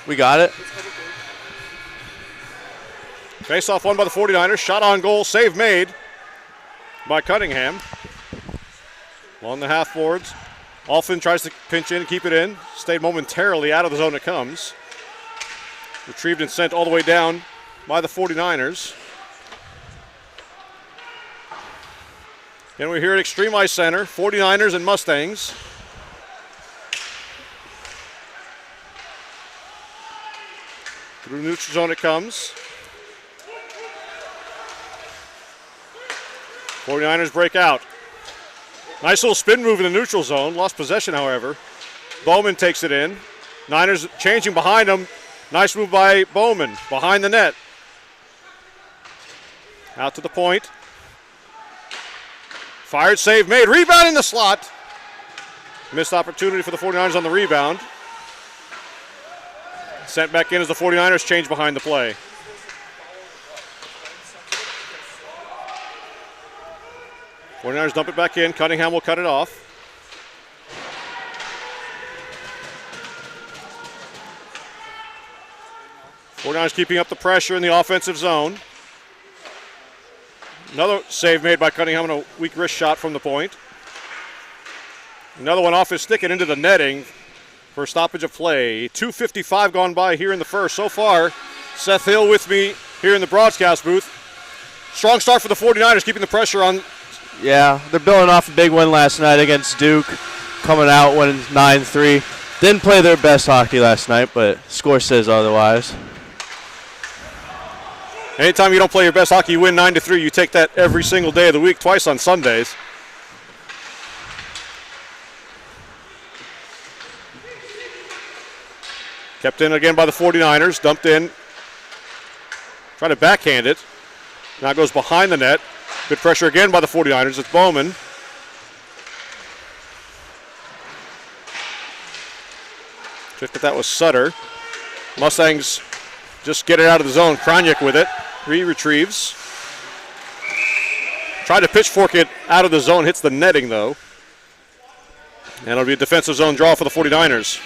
We got it. Face-off won by the 49ers. Shot on goal. Save made by Cunningham. Along the half boards. Alfin tries to pinch in and keep it in. Stayed momentarily out of the zone it comes. Retrieved and sent all the way down by the 49ers. And we're here at Extreme Ice Center. 49ers and Mustangs. Through neutral zone it comes. 49ers break out. Nice little spin move in the neutral zone. Lost possession, however. Bowman takes it in. Niners changing behind him. Nice move by Bowman behind the net. Out to the point. Fired, save made. Rebound in the slot. Missed opportunity for the 49ers on the rebound. Sent back in as the 49ers change behind the play. 49ers dump it back in. Cunningham will cut it off. 49ers keeping up the pressure in the offensive zone. Another save made by Cunningham on a weak wrist shot from the point. Another one off his stick and into the netting for a stoppage of play. 2:55 gone by here in the first. So far, Seth Hill with me here in the broadcast booth. Strong start for the 49ers, keeping the pressure on. Yeah, they're building off a big win last night against Duke, coming out winning 9-3. Didn't play their best hockey last night, but score says otherwise. Anytime you don't play your best hockey, you win 9-3. You take that every single day of the week, twice on Sundays. Kept in again by the 49ers, dumped in. Trying to backhand it. Now goes behind the net. Good pressure again by the 49ers. It's Bowman. Just that was Sutter. Mustangs just get it out of the zone. Kroniak with it. Retrieves. Tried to pitchfork it out of the zone. Hits the netting, though. And it'll be a defensive zone draw for the 49ers.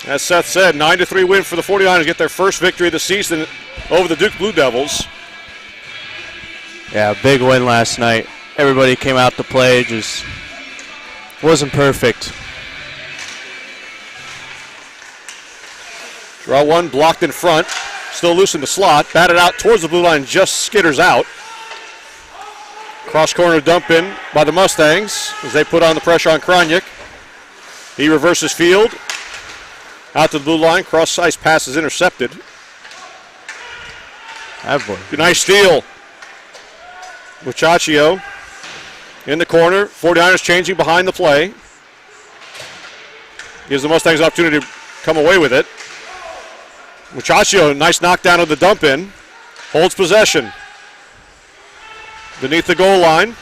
As Seth said, 9-3 win for the 49ers. Get their first victory of the season over the Duke Blue Devils. Yeah, big win last night. Everybody came out to play, just wasn't perfect. Draw one, blocked in front. Still loose in the slot. Batted out towards the blue line, just skitters out. Cross corner dump in by the Mustangs as they put on the pressure on Kroniak. He reverses field. Out to the blue line. Cross ice pass is intercepted. Nice steal. Muchacho in the corner. 49ers changing behind the play. Gives the Mustangs an opportunity to come away with it. Muchacho, nice knockdown of the dump in. Holds possession. Beneath the goal line.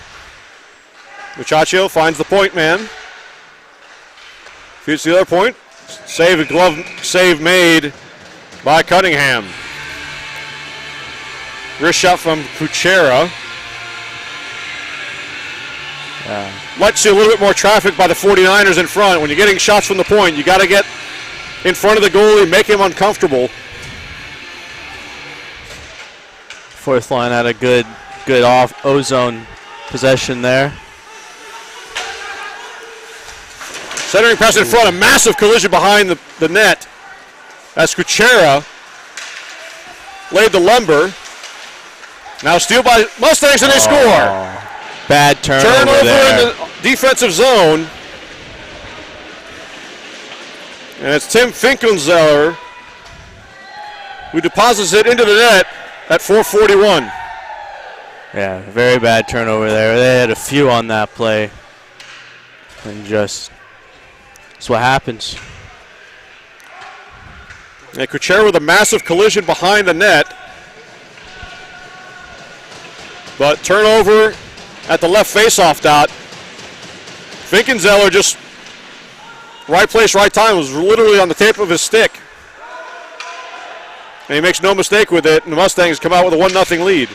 Muchacho finds the point man. Shoots the other point. Save made by Cunningham. Wrist shot from Kuchera. Let's see a little bit more traffic by the 49ers in front. When you're getting shots from the point, you got to get in front of the goalie, make him uncomfortable. Fourth line had a good off O-zone possession there. Centering press in front, a massive collision behind the net as Kuchera laid the lumber. Now steal by Mustangs and they score. Bad turnover in there. the defensive zone. And it's Tim Finkenzeller who deposits it into the net at 4:41. Yeah, very bad turnover there. They had a few on that play. And just, that's what happens. And Kuchera with a massive collision behind the net. But turnover at the left faceoff dot. Finkenzeller just right place, right time, was literally on the tip of his stick. And he makes no mistake with it, and the Mustangs come out with a 1-0 lead.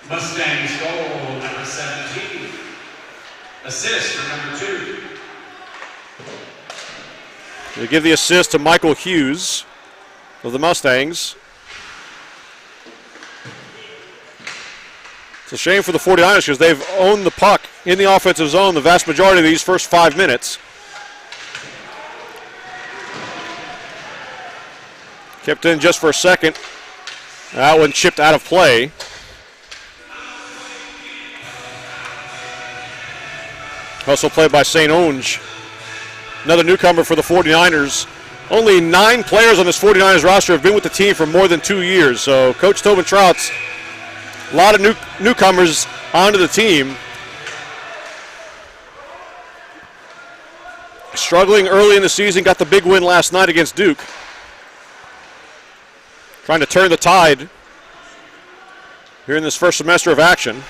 Mustangs goal, number 17. Assist for number 2. They give the assist to Michael Hughes of the Mustangs. It's a shame for the 49ers because they've owned the puck in the offensive zone the vast majority of these first 5 minutes. Kept in just for a second. That one chipped out of play. Also played by St. Onge. Another newcomer for the 49ers. Only 9 players on this 49ers roster have been with the team for more than 2 years. So Coach Tobin Trout's a lot of newcomers onto the team. Struggling early in the season, got the big win last night against Duke. Trying to turn the tide here in this first semester of action.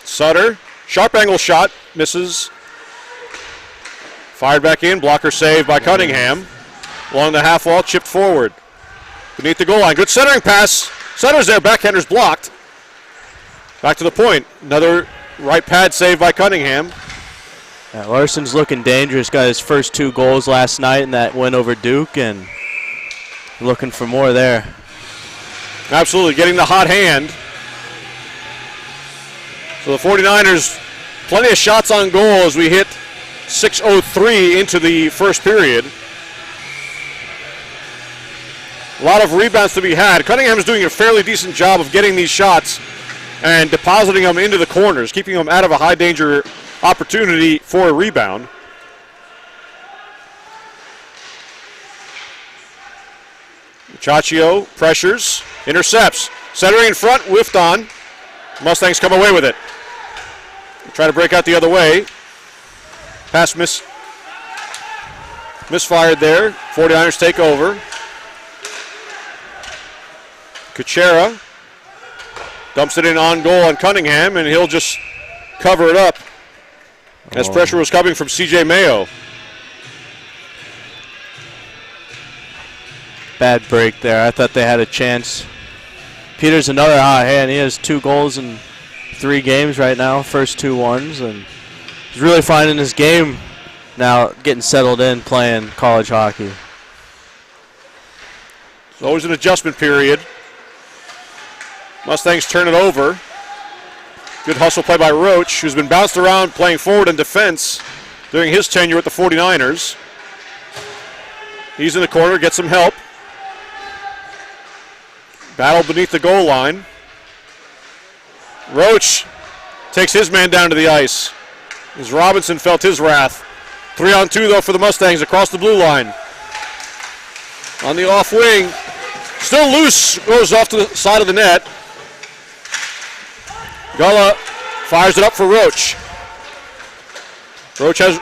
Sutter, sharp angle shot, misses. Fired back in, blocker saved by Cunningham. Along the half wall, chipped forward. Beneath the goal line, good centering pass. Center's there, backhander's blocked. Back to the point, another right pad save by Cunningham. Yeah, Larson's looking dangerous, got his first 2 goals last night in that win over Duke, and looking for more there. Absolutely, getting the hot hand. So the 49ers, plenty of shots on goal as we hit 6:03 into the first period. A lot of rebounds to be had. Cunningham is doing a fairly decent job of getting these shots and depositing them into the corners, keeping them out of a high danger opportunity for a rebound. Chaccio pressures, intercepts, centering in front, whiffed on. Mustangs come away with it. Try to break out the other way. Pass misfired there. 49ers take over. Kuchera dumps it in on goal on Cunningham, and he'll just cover it up as pressure was coming from C.J. Mayo. Bad break there. I thought they had a chance. Peter's another hot hand. He has 2 goals in 3 games right now, first 2 ones, and he's really finding his game now, getting settled in, playing college hockey. It's always an adjustment period. Mustangs turn it over. Good hustle play by Roach, who's been bounced around playing forward and defense during his tenure at the 49ers. He's in the corner, gets some help. Battle beneath the goal line. Roach takes his man down to the ice as Robinson felt his wrath. 3-on-2 though for the Mustangs across the blue line. On the off wing, still loose, goes off to the side of the net. Gullah fires it up for Roach. Roach has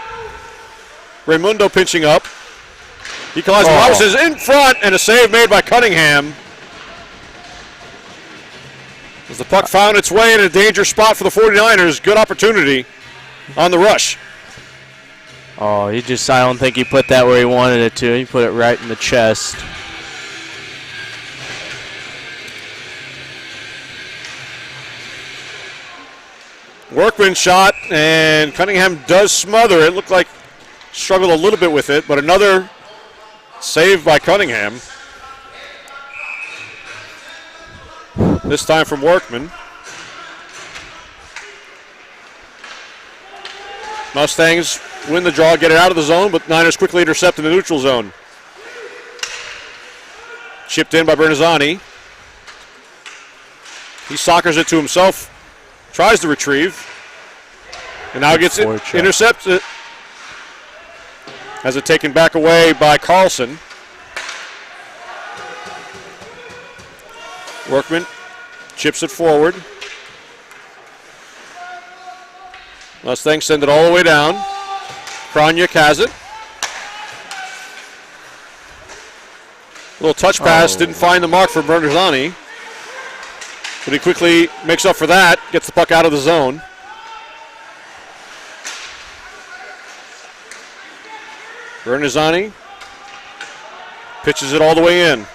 Raimundo pinching up. He collides with Robinson in front, and a save made by Cunningham. As the puck found its way in a danger spot for the 49ers, good opportunity on the rush. Oh, I don't think he put that where he wanted it to. He put it right in the chest. Workman shot, and Cunningham does smother it. Looked like struggled a little bit with it, but another save by Cunningham. This time from Workman. Mustangs win the draw, get it out of the zone, but Niners quickly intercept in the neutral zone. Chipped in by Bernazzani. He soccers it to himself, tries to retrieve, and now gets it, intercepts it. Has it taken back away by Carlson. Workman chips it forward. Mustangs send it all the way down. Kroniak has it. Little touch pass, didn't find the mark for Bernazzani. But he quickly makes up for that, gets the puck out of the zone. Bernazzani pitches it all the way in.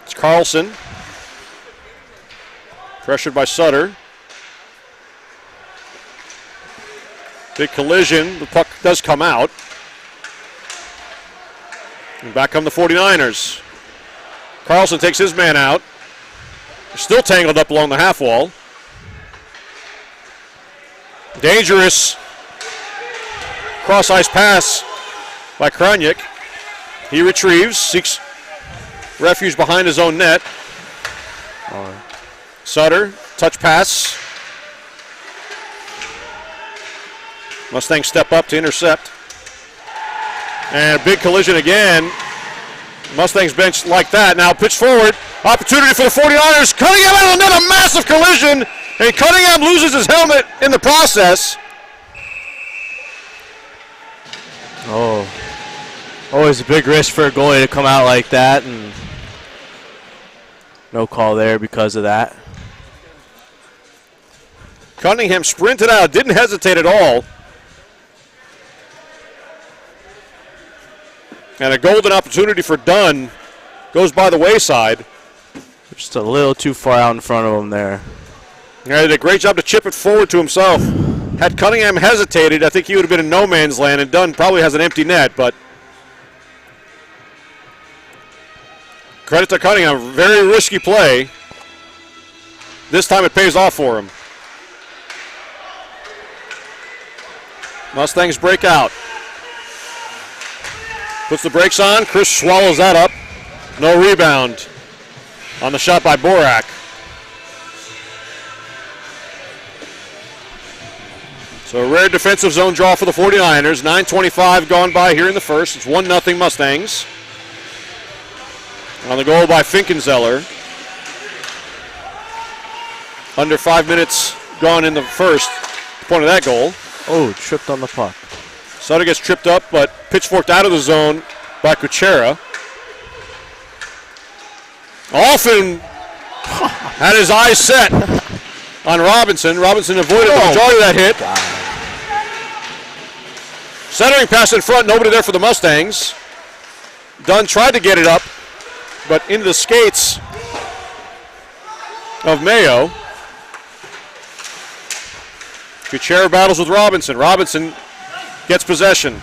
It's Carlson. Pressured by Sutter. Big collision. The puck does come out. And back come the 49ers. Carlson takes his man out. Still tangled up along the half wall. Dangerous cross-ice pass by Kroniak. He retrieves, seeks refuge behind his own net. Sutter, touch pass. Mustangs step up to intercept. And a big collision again. Mustangs bench like that. Now pitch forward. Opportunity for the 49ers. Cunningham out of the net, a massive collision. And Cunningham loses his helmet in the process. Oh. Always a big risk for a goalie to come out like that. And no call there because of that. Cunningham sprinted out, didn't hesitate at all. And a golden opportunity for Dunn goes by the wayside. Just a little too far out in front of him there. Yeah, he did a great job to chip it forward to himself. Had Cunningham hesitated, I think he would have been in no man's land, and Dunn probably has an empty net, but credit to Cunningham, very risky play. This time it pays off for him. Mustangs break out. Puts the brakes on. Chris swallows that up. No rebound on the shot by Borak. So a rare defensive zone draw for the 49ers. 9:25 gone by here in the first. It's 1-0 Mustangs. On the goal by Finkenzeller. Under 5 minutes gone in the first. Point of that goal. Oh, tripped on the puck. Sutter gets tripped up, but pitchforked out of the zone by Kuchera. Alfin had his eyes set on Robinson. Robinson avoided the majority of that hit. Centering pass in front, nobody there for the Mustangs. Dunn tried to get it up, but into the skates of Mayo. Kuchera battles with Robinson. Robinson gets possession.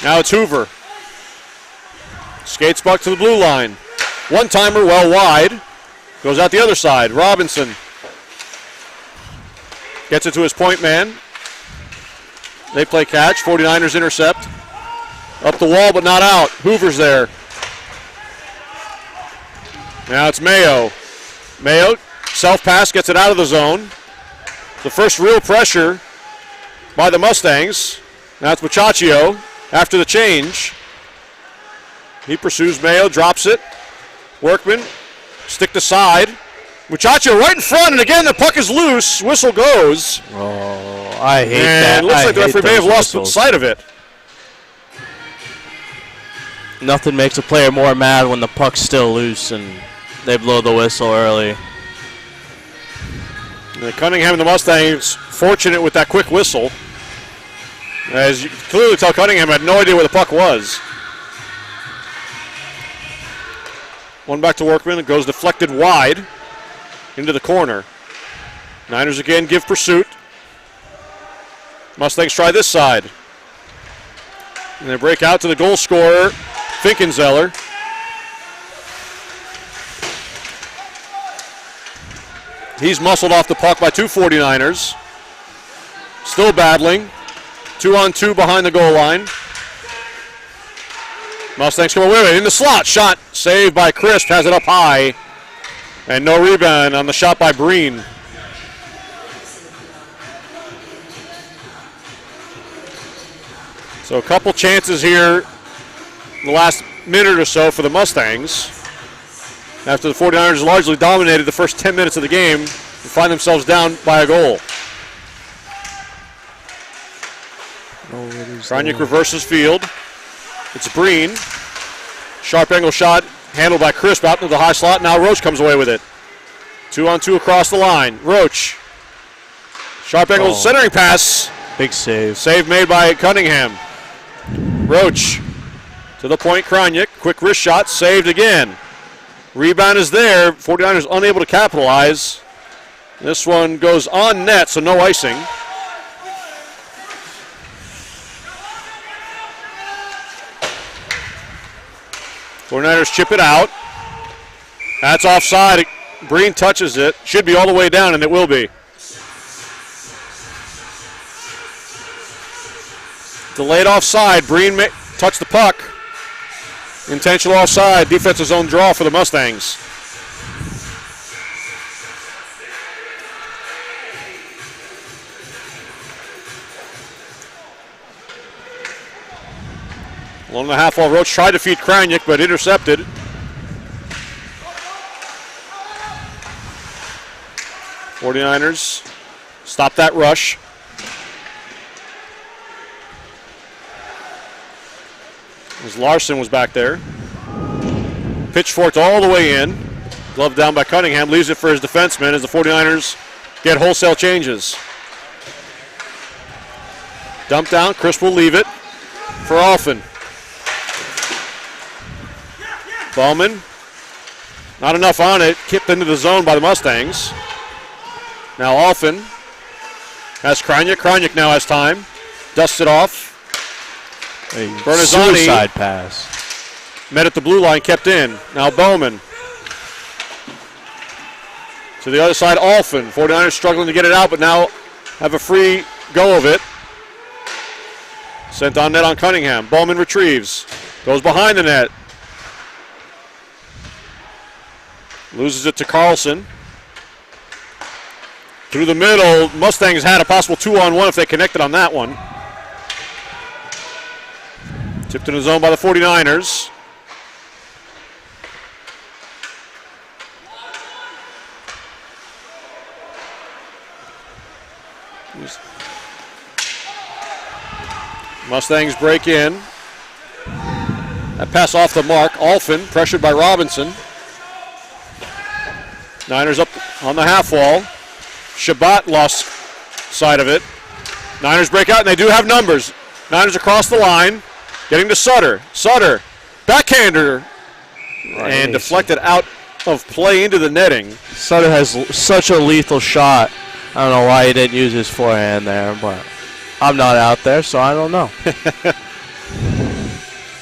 Now it's Hoover. Skates puck to the blue line. One-timer well wide. Goes out the other side. Robinson gets it to his point man. They play catch. 49ers intercept. Up the wall but not out. Hoover's there. Now it's Mayo. Mayo, self-pass, gets it out of the zone. The first real pressure by the Mustangs. Now it's Muchacho after the change. He pursues Mayo, drops it. Workman, stick to side. Muchacho right in front, and again the puck is loose. Whistle goes. Oh, I hate that. And it looks like the referee may have lost sight of it. Nothing makes a player more mad when the puck's still loose and they blow the whistle early. And Cunningham and the Mustangs fortunate with that quick whistle. As you can clearly tell, Cunningham had no idea where the puck was. One back to Workman. It goes deflected wide into the corner. Niners again give pursuit. Mustangs try this side. And they break out to the goal scorer, Finkenzeller. He's muscled off the puck by two 49ers. Still battling. 2-on-2 behind the goal line. Mustangs come away with it in the slot. Shot saved by Crisp. Has it up high. And no rebound on the shot by Breen. So a couple chances here in the last minute or so for the Mustangs. After the 49ers largely dominated the first 10 minutes of the game, they find themselves down by a goal. Kroniak reverses field. It's Breen. Sharp angle shot handled by Crisp out into the high slot. Now Roach comes away with it. 2-on-2 across the line. Roach. Sharp angle centering pass. Big save. Save made by Cunningham. Roach to the point. Kroniak. Quick wrist shot. Saved again. Rebound is there. 49ers unable to capitalize. This one goes on net, so no icing. '49ers chip it out. That's offside. Breen touches it. Should be all the way down, and it will be. Delayed offside. Breen touched the puck. Intentional offside. Defensive zone draw for the Mustangs. Along the half wall, Roach tried to feed Krajnik, but intercepted. '49ers stop that rush. As Larson was back there. Pitchforked all the way in. Glove down by Cunningham, leaves it for his defenseman as the 49ers get wholesale changes. Dump down, Chris will leave it for Alphen. Bowman, not enough on it, kicked into the zone by the Mustangs. Now Alphen has Krajnik. Krajnik now has time. Dusts it off. A Bernazzani suicide pass. met at the blue line, kept in. Now Bowman. To the other side, Alphen. 49ers struggling to get it out, but now have a free go of it. Sent on net on Cunningham. Bowman retrieves. Goes behind the net. Loses it to Carlson. Through the middle, Mustangs had a possible 2-on-1 if they connected on that one. Tipped in the zone by the 49ers. Mustangs break in. That pass off the mark. Alphen pressured by Robinson. Niners up on the half wall. Shabbat lost sight of it. Niners break out, and they do have numbers. Niners across the line, getting to Sutter. Sutter, backhander, and deflected out of play into the netting. Sutter has such a lethal shot. I don't know why he didn't use his forehand there, but I'm not out there, so I don't know.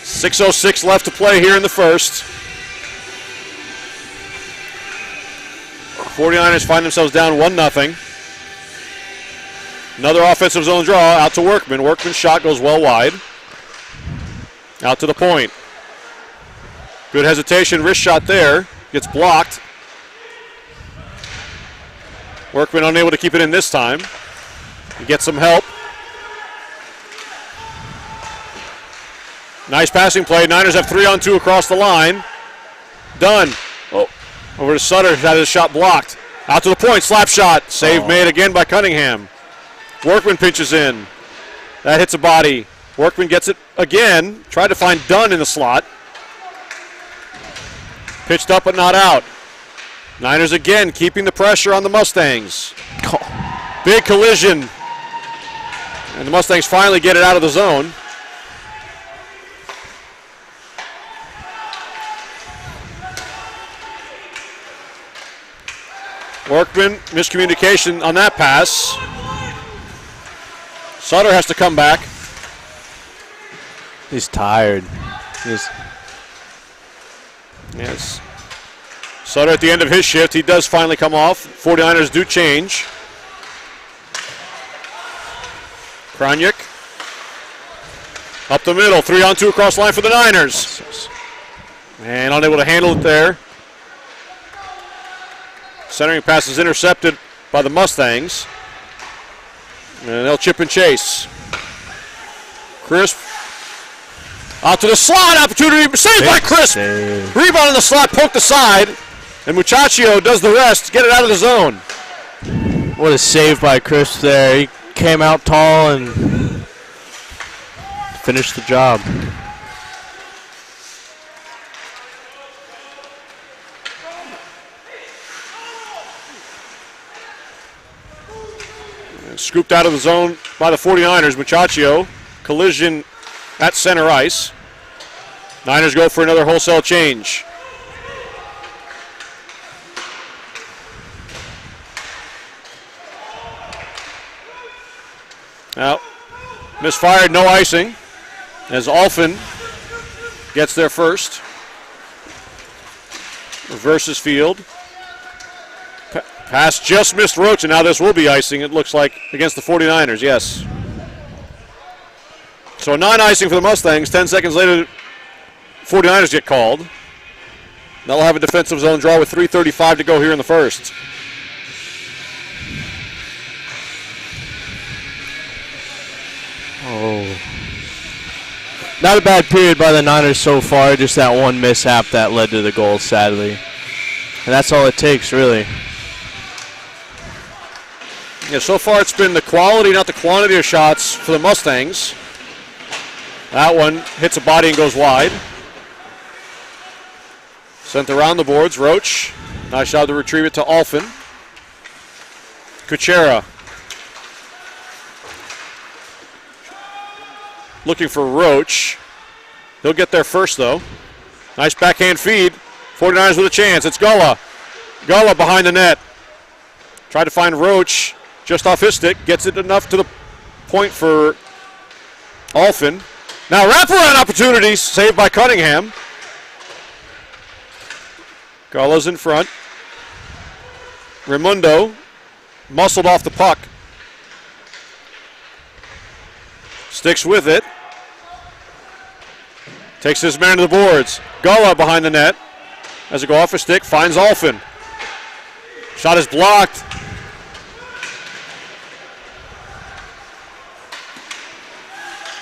6:06 left to play here in the first. 49ers find themselves down 1-0. Another offensive zone draw out to Workman. Workman's shot goes well wide. Out to the point. Good hesitation, wrist shot there. Gets blocked. Workman unable to keep it in this time. He gets some help. Nice passing play. Niners have 3-on-2 across the line. Done. Oh. Over to Sutter, had his shot blocked. Out to the point, slap shot. Save made again by Cunningham. Workman pinches in. That hits a body. Workman gets it again. Tried to find Dunn in the slot. Pitched up but not out. Niners again keeping the pressure on the Mustangs. Big collision. And the Mustangs finally get it out of the zone. Workman, miscommunication on that pass. Sutter has to come back. He's tired. Yes. Sutter at the end of his shift, he does finally come off. 49ers do change. Krajnik. Up the middle, 3-on-2 across the line for the Niners. And unable to handle it there. Centering pass is intercepted by the Mustangs. And they'll chip and chase. Crisp. Out to the slot. Opportunity. Saved by Crisp. Rebound in the slot. Poked aside. And Muchacho does the rest. Get it out of the zone. What a save by Crisp there. He came out tall and finished the job. Scooped out of the zone by the 49ers. Muchacho. Collision at center ice. Niners go for another wholesale change. Now, misfired, no icing, as Alphen gets there first. Reverses field. Pass just missed Roach, and now this will be icing, it looks like, against the 49ers, yes. So 9 icing for the Mustangs. 10 seconds later, 49ers get called. They'll have a defensive zone draw with 3:35 to go here in the first. Oh. Not a bad period by the Niners so far, just that one mishap that led to the goal, sadly. And that's all it takes, really. Yeah, so far it's been the quality, not the quantity of shots for the Mustangs. That one hits a body and goes wide. Sent around the boards, Roach. Nice job to retrieve it to Alphen. Kuchera. Looking for Roach. He'll get there first, though. Nice backhand feed. 49ers with a chance. It's Gullah. Gullah behind the net. Tried to find Roach just off his stick. Gets it enough to the point for Alphen. Now wraparound opportunities saved by Cunningham. Gullah's in front. Raimundo muscled off the puck. Sticks with it. Takes his man to the boards. Gullah behind the net. As it go off his stick, finds Alphen. Shot is blocked.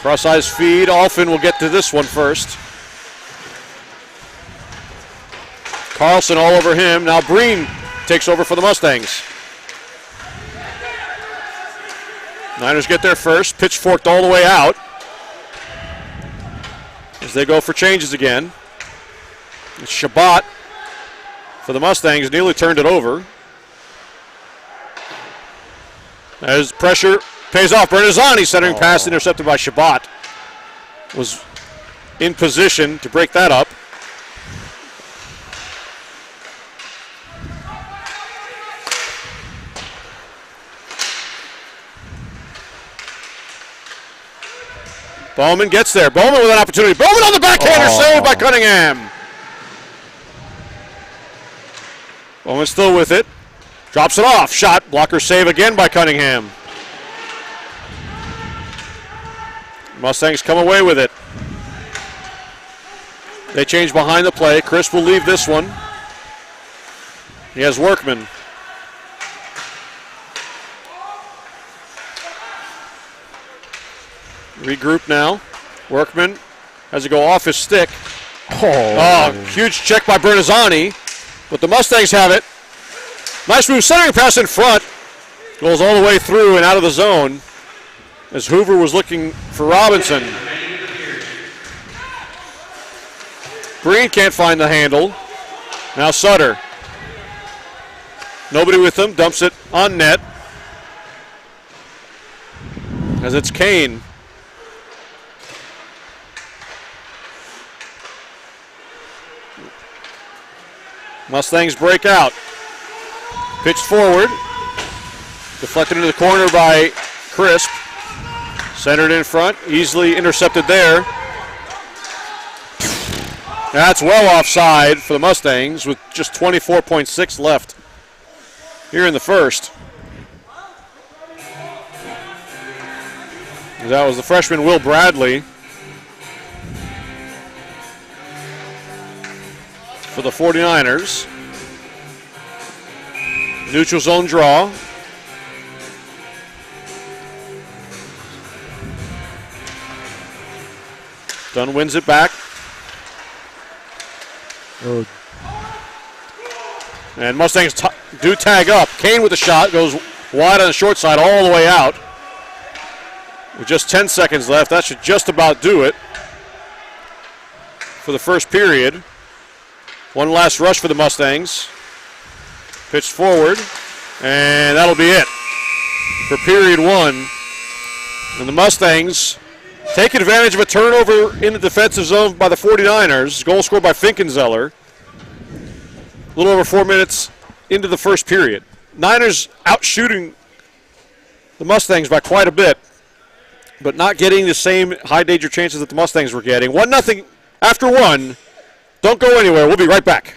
Cross-ice feed. Alphen will get to this one first. Carlson all over him. Now Breen takes over for the Mustangs. Niners get there first. Pitchforked all the way out. As they go for changes again. It's Shabbat for the Mustangs. Nearly turned it over. As pressure pays off. Bernazani centering pass intercepted by Shabbat. Was in position to break that up. Bowman gets there. Bowman with an opportunity. Bowman on the backhander, saved by Cunningham. Bowman still with it. Drops it off. Shot. Blocker save again by Cunningham. Mustangs come away with it. They change behind the play. Chris will leave this one. He has Workman. Regroup now. Workman has to go off his stick. Huge check by Bernazani. But the Mustangs have it. Nice move, centering pass in front. Goes all the way through and out of the zone as Hoover was looking for Robinson. Green can't find the handle. Now Sutter. Nobody with him. Dumps it on net. As it's Kane. Mustangs break out. Pitched forward. Deflected into the corner by Crisp. Centered in front. Easily intercepted there. That's well offside for the Mustangs with just 24.6 left here in the first. That was the freshman Will Bradley for the 49ers. Neutral zone draw. Dunn wins it back. And Mustangs do tag up. Kane with the shot goes wide on the short side all the way out. With just 10 seconds left, that should just about do it for the first period. One last rush for the Mustangs. Pitched forward, and that'll be it for period one. And the Mustangs take advantage of a turnover in the defensive zone by the 49ers. Goal scored by Finkenzeller. A little over 4 minutes into the first period. Niners out shooting the Mustangs by quite a bit. but not getting the same high danger chances that the Mustangs were getting. 1-0 after one. Don't go anywhere. We'll be right back.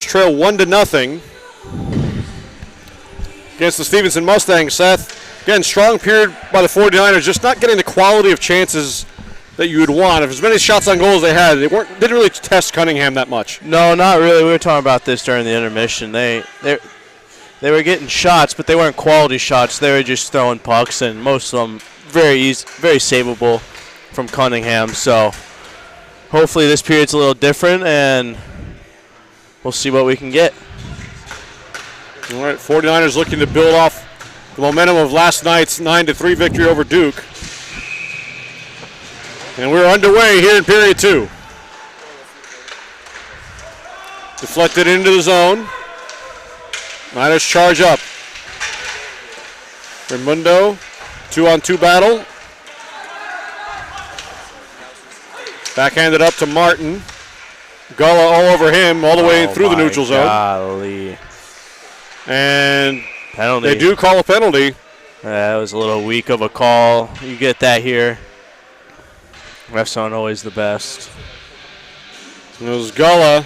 trail 1-0 against the Stevenson Mustangs. Seth, again, strong period by the 49ers, just not getting the quality of chances that you would want. If as many shots on goal as they had, they didn't really test Cunningham that much. No, not really. We were talking about this during the intermission. They were getting shots, but they weren't quality shots. They were just throwing pucks, and most of them very easy, very savable from Cunningham. So hopefully this period's a little different, and we'll see what we can get. All right, 49ers looking to build off the momentum of last night's 9-3 victory over Duke. And we're underway here in period 2. Deflected into the zone. Niners charge up. Raimundo, 2-on-2 battle. Backhanded up to Martin. Gullah all over him, all the way through the neutral zone. Golly. And penalty. They do call a penalty. That was a little weak of a call. You get that here. Refs aren't always the best. It was Gullah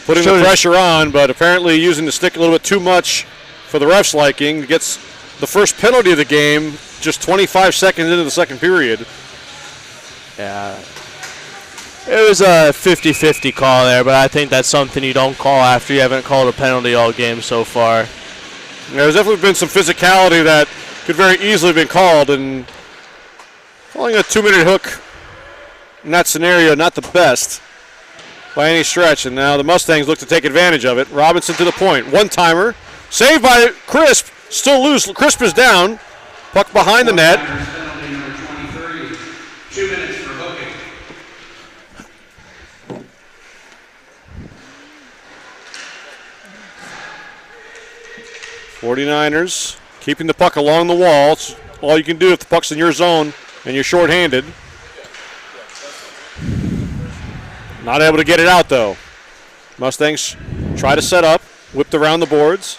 putting the pressure on, but apparently using the stick a little bit too much for the ref's liking. Gets the first penalty of the game just 25 seconds into the second period. Yeah. It was a 50-50 call there, but I think that's something you don't call after you haven't called a penalty all game so far. Yeah, there's definitely been some physicality that could very easily have been called, and calling a 2-minute hook in that scenario, not the best by any stretch. And now the Mustangs look to take advantage of it. Robinson to the point. One-timer. Saved by Crisp. Still loose. Crisp is down. Puck behind the net. Penalty number 23. 2 minutes for hooking. '49ers keeping the puck along the wall. It's all you can do if the puck's in your zone and you're shorthanded. Not able to get it out, though. Mustangs try to set up, whipped around the boards.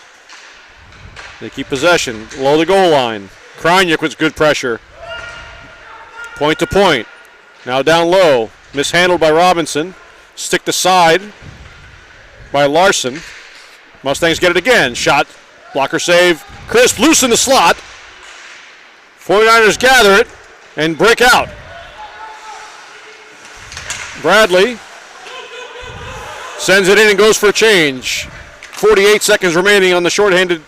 They keep possession, below the goal line. Krajniak with good pressure. Point to point. Now down low, mishandled by Robinson. Stick to side by Larson. Mustangs get it again. Shot, blocker save. Crisp loose in the slot. 49ers gather it and break out. Bradley sends it in and goes for a change. 48 seconds remaining on the shorthanded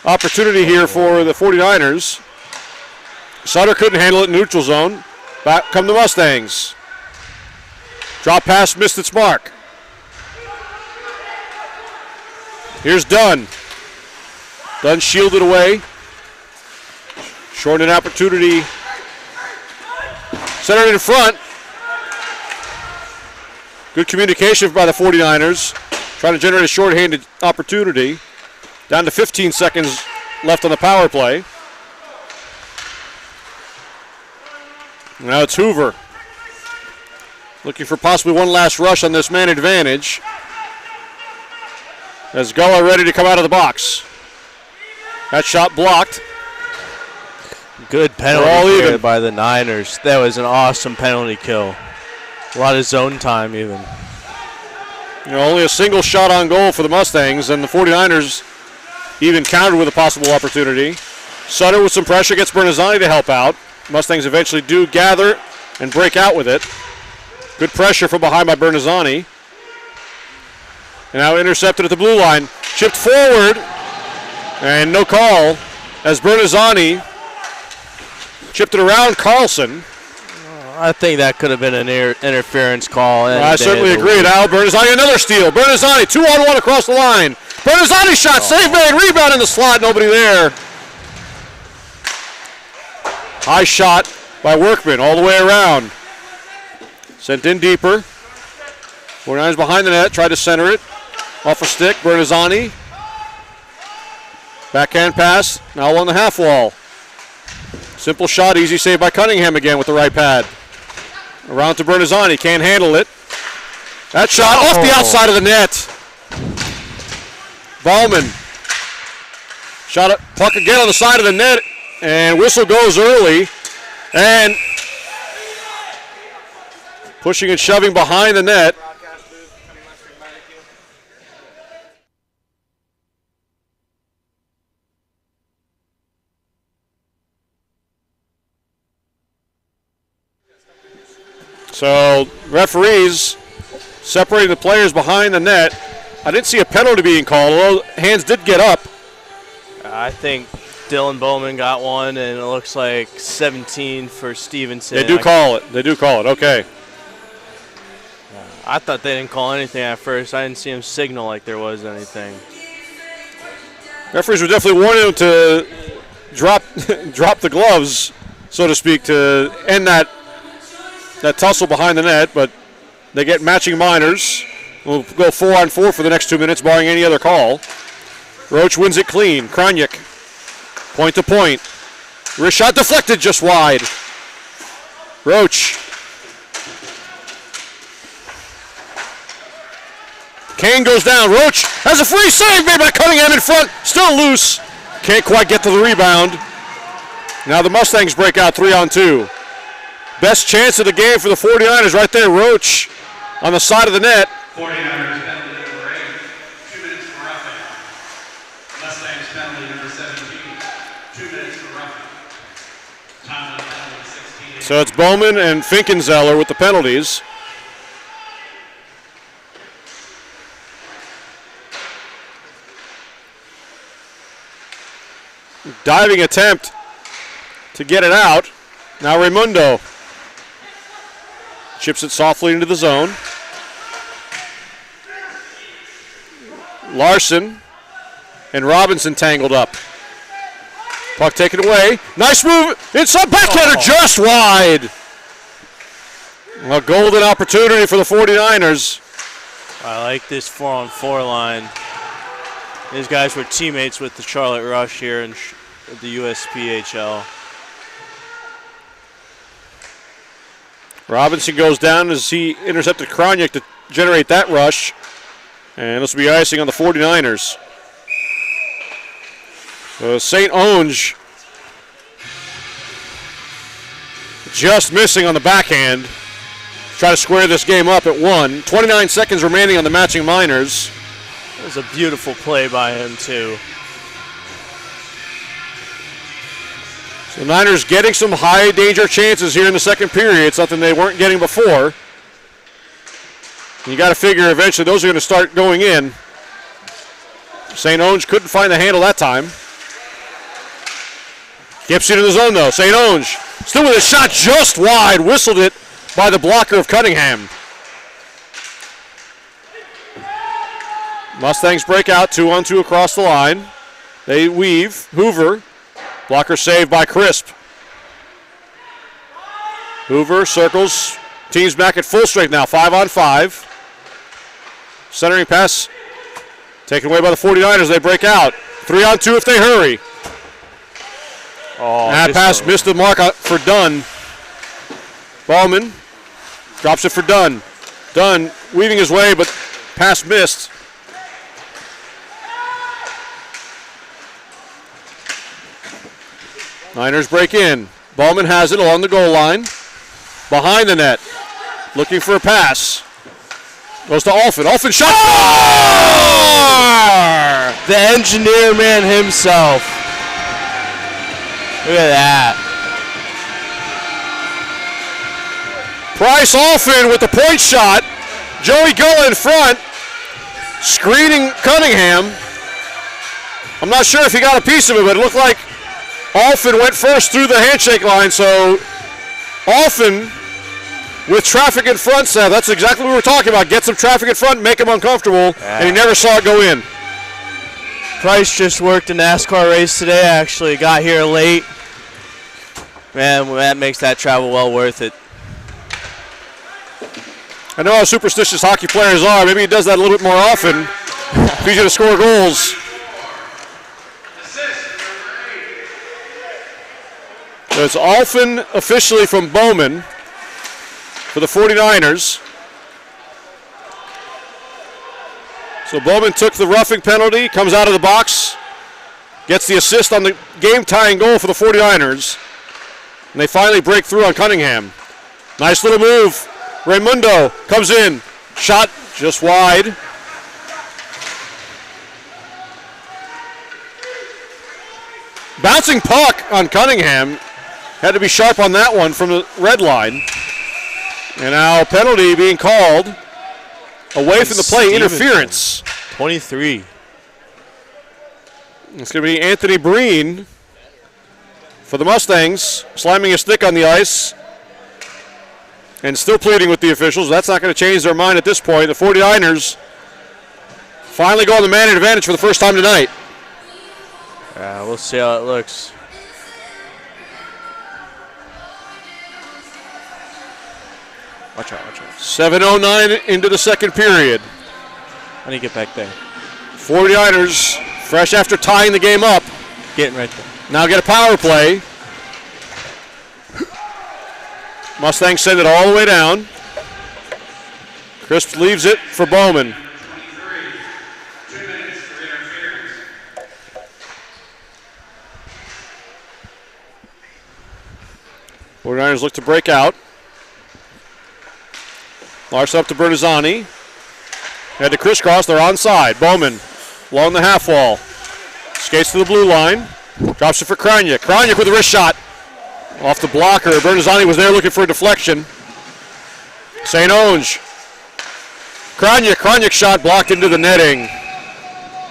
opportunity here for the 49ers. Sutter couldn't handle it in neutral zone. Back come the Mustangs. Drop pass missed its mark. Here's Dunn. Dunn shielded away. Shortened opportunity. Centered in front. Good communication by the 49ers. Trying to generate a shorthanded opportunity. Down to 15 seconds left on the power play. Now it's Hoover. Looking for possibly one last rush on this man advantage. As Gullah ready to come out of the box. That shot blocked. Good penalty there by the Niners. That was an awesome penalty kill. A lot of zone time even. You know, only a single shot on goal for the Mustangs, and the 49ers even countered with a possible opportunity. Sutter with some pressure gets Bernazzani to help out. Mustangs eventually do gather and break out with it. Good pressure from behind by Bernazzani. And now intercepted at the blue line. Chipped forward, and no call as Bernazzani chipped it around Carlson. I think that could have been an interference call. I certainly agree. Now Bernazzani, another steal. Bernazzani, 2-on-1 across the line. Bernazzani shot, save made, rebound in the slot, nobody there. High shot by Workman all the way around. Sent in deeper. 49ers behind the net, tried to center it. Off a stick, Bernazzani. Backhand pass, now along the half wall. Simple shot, easy save by Cunningham again with the right pad. Around to Bernazzani, can't handle it. That shot off the outside of the net. Ballman. Shot it, puck again on the side of the net, and whistle goes early. And Pushing and shoving behind the net. So referees separating the players behind the net. I didn't see a penalty being called, although hands did get up. I think Dylan Bowman got one, and it looks like 17 for Stevenson. They do call it. They do call it. Okay. I thought they didn't call anything at first. I didn't see him signal like there was anything. Referees were definitely warning him to drop the gloves, so to speak, to end that tussle behind the net, but they get matching minors. We'll go 4-on-4 for the next 2 minutes, barring any other call. Roach wins it clean. Kroniak, point to point. Wrist shot deflected just wide. Roach. Kane goes down. Roach has a free save made by Cunningham in front. Still loose. Can't quite get to the rebound. Now the Mustangs break out 3-on-2. Best chance of the game for the 49ers right there. Roach on the side of the net. 49ers penalty number 8, 2 minutes for roughing. Mustangs penalty number 17, 2 minutes for roughing. Time on the penalty 16. So it's Bowman and Finkenzeller with the penalties. Diving attempt to get it out. Now Raimundo chips it softly into the zone. Larson and Robinson tangled up. Puck taken away. Nice move. Inside backhander just wide. A golden opportunity for the 49ers. I like this 4-on-4 line. These guys were teammates with the Charlotte Rush here in the USPHL. Robinson goes down as he intercepted Kroniak to generate that rush. And this will be icing on the 49ers. St. Onge just missing on the backhand. Try to square this game up at 1. 29 seconds remaining on the matching minors. It was a beautiful play by him, too. So the Niners getting some high danger chances here in the second period, something they weren't getting before. You got to figure eventually those are going to start going in. St. Onge couldn't find the handle that time. Keeps it in the zone though. St. Onge still with a shot just wide. Whistled it by the blocker of Cunningham. Mustangs break out 2-on-2 across the line. They weave. Hoover. Blocker saved by Crisp. Hoover circles. Team's back at full strength now. 5-on-5. Centering pass taken away by the 49ers. They break out. 3-on-2 if they hurry. Oh, that pass missed the mark for Dunn. Ballman drops it for Dunn. Dunn weaving his way, but pass missed. Niners break in. Ballman has it along the goal line. Behind the net. Looking for a pass. Goes to Alfin. Alfin shot. Oh! The engineer man himself. Look at that. Price Alfin with the point shot. Joey Gulla in front. Screening Cunningham. I'm not sure if he got a piece of it, but it looked like Alfin went first through the handshake line, so Alfin with traffic in front, Seth. That's exactly what we were talking about. Get some traffic in front, make him uncomfortable, and he never saw it go in. Price just worked a NASCAR race today, actually. Got here late. Man, that makes that travel well worth it. I know how superstitious hockey players are. Maybe he does that a little bit more often if he's going to score goals. So it's Alfin officially from Bowman for the 49ers. So Bowman took the roughing penalty, comes out of the box, gets the assist on the game-tying goal for the 49ers. And they finally break through on Cunningham. Nice little move Raimundo comes in. Shot just wide. Bouncing puck on Cunningham. Had to be sharp on that one from the red line. And now penalty being called away from the play. Stevenson. Interference. 23. It's going to be Anthony Breen for the Mustangs, slamming his stick on the ice and still pleading with the officials. That's not going to change their mind at this point. The 49ers finally go on the man advantage for the first time tonight. We'll see how it looks. Watch out, watch out. 7:09 into the second period. How do you get back there? 49ers, fresh after tying the game up, Getting right there. now get a power play. Mustangs send it all the way down. Crisp leaves it for Bowman. 2 minutes for interference. 49ers look to break out. Larson up to Bertazzani. Had to crisscross, they're onside. Bowman along the half wall. Skates to the blue line. Drops it for Krajnik. Krajnik with a wrist shot. Off the blocker. Bertazzani was there looking for a deflection. St. Onge. Krajnik shot blocked into the netting.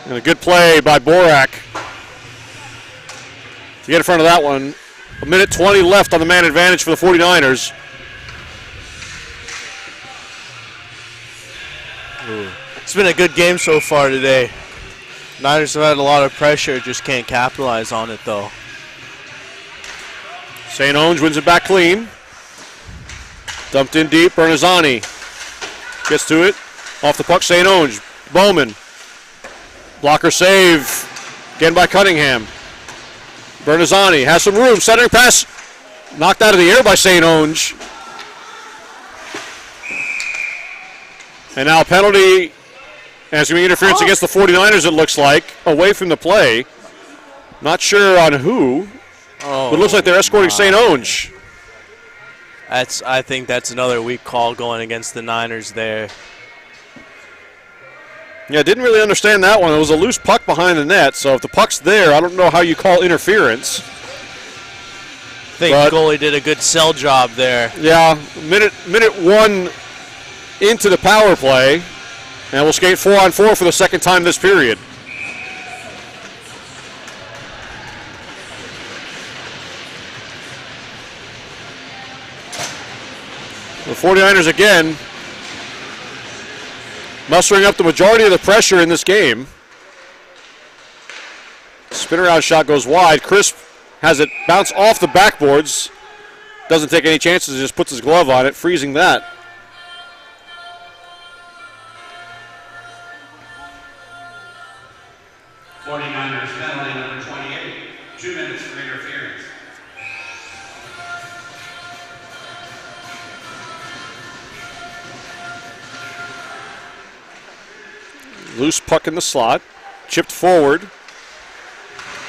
And a good play by Borak to get in front of that one. 1:20 left on the man advantage for the 49ers. It's been a good game so far today. Niners have had a lot of pressure, just can't capitalize on it though. St. Onge wins it back clean. Dumped in deep. Bertazzani gets to it. Off the puck, St. Onge. Bowman. Blocker save. Again by Cunningham. Bertazzani has some room. Centering pass. Knocked out of the air by St. Onge. And now a penalty. And it's going to be interference against the 49ers, it looks like. Away from the play. Not sure on who. But it looks like they're escorting St. Onge. I think that's another weak call going against the Niners there. Yeah, didn't really understand that one. It was a loose puck behind the net, so if the puck's there, I don't know how you call interference. I think the goalie did a good sell job there. Yeah, minute one into the power play, and we'll skate 4-on-4 for the second time this period. The 49ers again mustering up the majority of the pressure in this game. Spin around shot goes wide. Crisp has it bounce off the backboards. Doesn't take any chances, just puts his glove on it, freezing that. Penalty number 28. 2 minutes for interference. Loose puck in the slot. Chipped forward.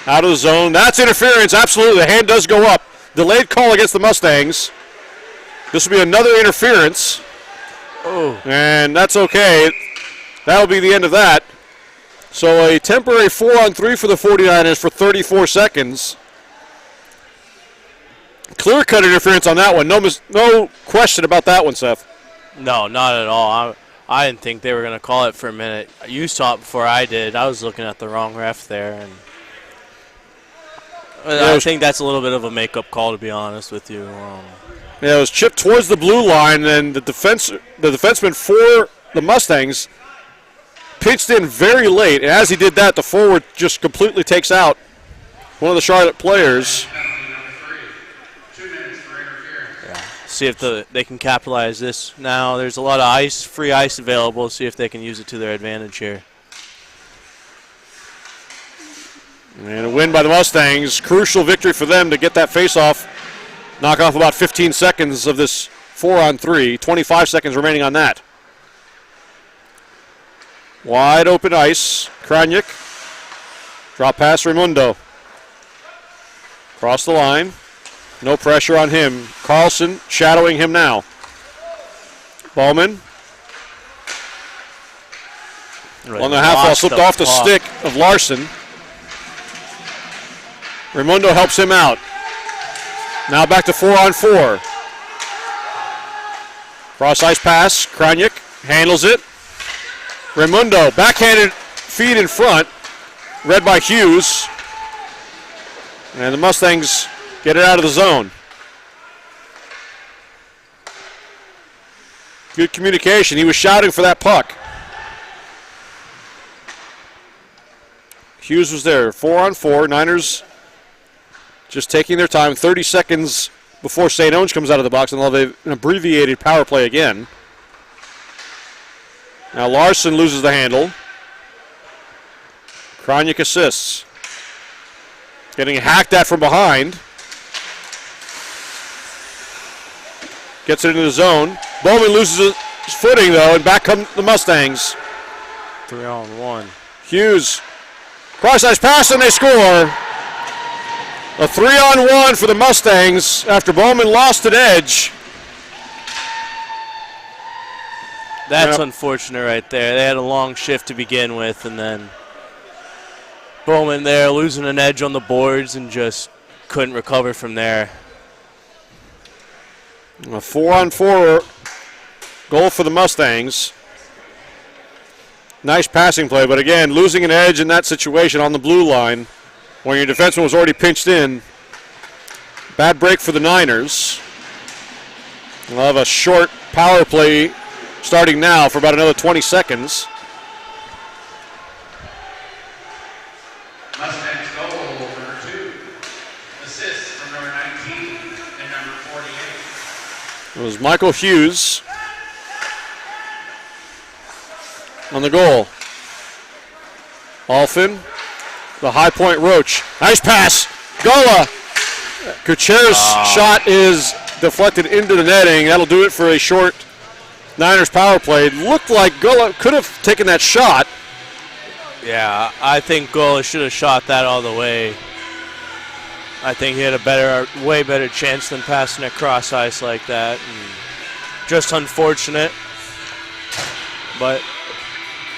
Out of the zone. That's interference. Absolutely. The hand does go up. Delayed call against the Mustangs. This will be another interference. Oh. And that's okay. That'll be the end of that. So a temporary 4-on-3 for the 49ers for 34 seconds. Clear-cut interference on that one. No question about that one, Seth. No, not at all. I didn't think they were going to call it for a minute. You saw it before I did. I was looking at the wrong ref there. And I think that's a little bit of a make-up call, to be honest with you. Yeah, it was chipped towards the blue line, and the defenseman for the Mustangs pitched in very late. And as he did that, the forward just completely takes out one of the Charlotte players. See if they can capitalize this now. There's a lot of free ice available. See if they can use it to their advantage here. And a win by the Mustangs. Crucial victory for them to get that face-off. Knock off about 15 seconds of this 4-on-3. 25 seconds remaining on that. Wide open ice. Krajnik. Drop pass Raimundo. Cross the line. No pressure on him. Carlson shadowing him now. Bowman on the half wall, slipped off the stick of Larson. Raimundo helps him out. Now back to 4-on-4. Cross ice pass. Krajnik handles it. Raimundo, backhanded feed in front, read by Hughes. And the Mustangs get it out of the zone. Good communication. He was shouting for that puck. Hughes was there. 4-on-4. Niners just taking their time. 30 seconds before St. Onge comes out of the box, and they'll have an abbreviated power play again. Now Larson loses the handle. Krajnik assists. Getting hacked at from behind. Gets it into the zone. Bowman loses his footing, though, and back come the Mustangs. 3-on-1. Hughes. Cross-ice pass, and they score. A 3-on-1 for the Mustangs after Bowman lost an edge. That's unfortunate right there. They had a long shift to begin with, and then Bowman there losing an edge on the boards and just couldn't recover from there. A 4-on-4 goal for the Mustangs. Nice passing play, but again, losing an edge in that situation on the blue line when your defenseman was already pinched in. Bad break for the Niners. We'll have a short power play starting now for about another 20 seconds. Mustangs goal number 2. Assists from number 19 and number 48. It was Michael Hughes on the goal. Alfin, the high point Roach. Nice pass. Gola. Kucher's shot is deflected into the netting. That'll do it for a short Niners power play. It looked like Gola could have taken that shot. Yeah, I think Gola should have shot that all the way. I think he had a way better chance than passing it cross ice like that. And just unfortunate. But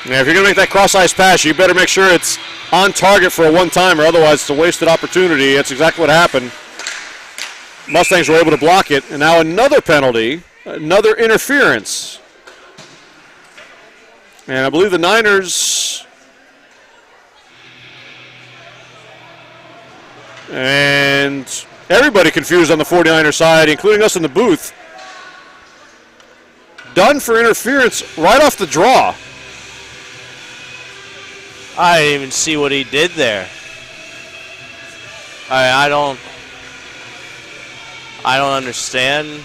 yeah, if you're going to make that cross ice pass, you better make sure it's on target for a one-timer. Otherwise, it's a wasted opportunity. That's exactly what happened. Mustangs were able to block it. And now another penalty, another interference. And I believe the Niners and everybody confused on the 49er side, including us in the booth. Done for interference right off the draw. I didn't even see what he did there. I don't understand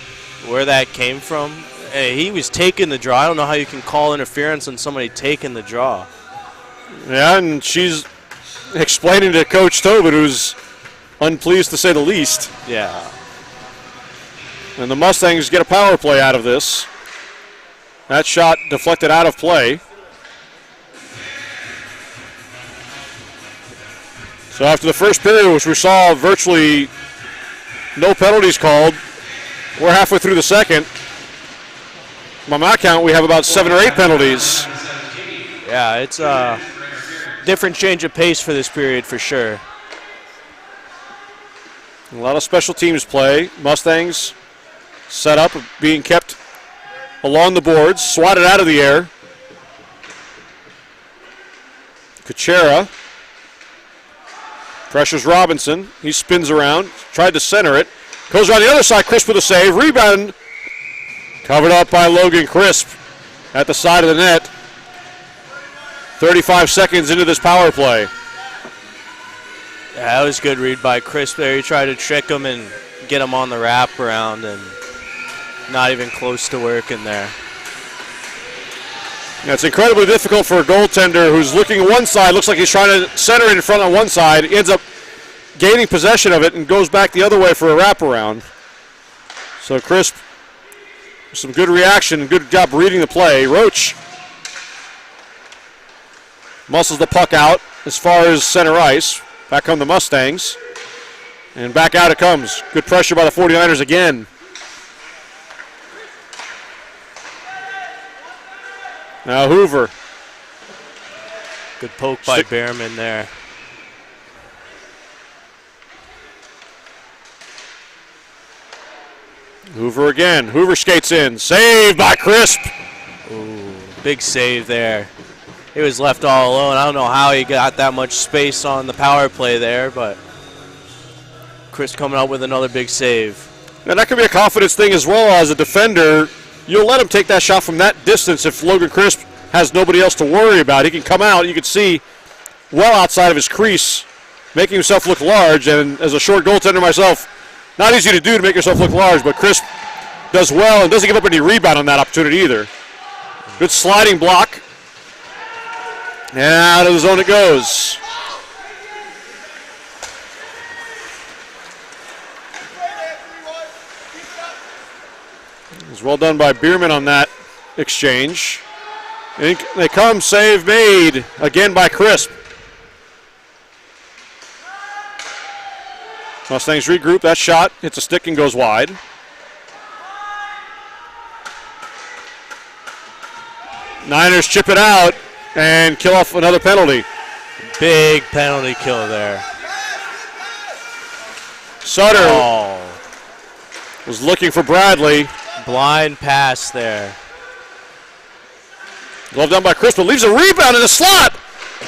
where that came from. Hey, he was taking the draw. I don't know how you can call interference on somebody taking the draw. Yeah, and she's explaining to Coach Tobin, who's unpleased to say the least. Yeah. And the Mustangs get a power play out of this. That shot deflected out of play. So after the first period, which we saw virtually no penalties called, we're halfway through the second. By my count, we have about 7 or 8 penalties. Yeah, it's a different change of pace for this period for sure. A lot of special teams play. Mustangs set up, being kept along the boards, swatted out of the air. Kuchera pressures Robinson. He spins around, tried to center it. Goes around the other side, Crisp with a save. Rebound covered up by Logan Crisp at the side of the net. 35 seconds into this power play. Yeah, that was a good read by Crisp there. He tried to trick him and get him on the wraparound, and not even close to working there. Yeah, it's incredibly difficult for a goaltender who's looking one side, looks like he's trying to center it in front on one side, ends up gaining possession of it and goes back the other way for a wraparound. So Crisp, some good reaction, good job reading the play. Roach muscles the puck out as far as center ice. Back come the Mustangs. And back out it comes. Good pressure by the 49ers again. Now Hoover. Good poke by Behrman there. Hoover again. Hoover skates in. Saved by Crisp. Ooh, big save there. He was left all alone. I don't know how he got that much space on the power play there, but Crisp coming out with another big save. And that could be a confidence thing as well. As a defender, you'll let him take that shot from that distance if Logan Crisp has nobody else to worry about. He can come out. You can see well outside of his crease, making himself look large. And as a short goaltender myself, not easy to do to make yourself look large, but Crisp does well and doesn't give up any rebound on that opportunity either. Good sliding block. And out of the zone it goes. It was well done by Behrman on that exchange. And they come, save made again by Crisp. Mustangs regroup. That shot hits a stick and goes wide. Niners chip it out and kill off another penalty. Big penalty kill there. Sutter was looking for Bradley. Blind pass there. Glove down by Crisp, but leaves a rebound in the slot.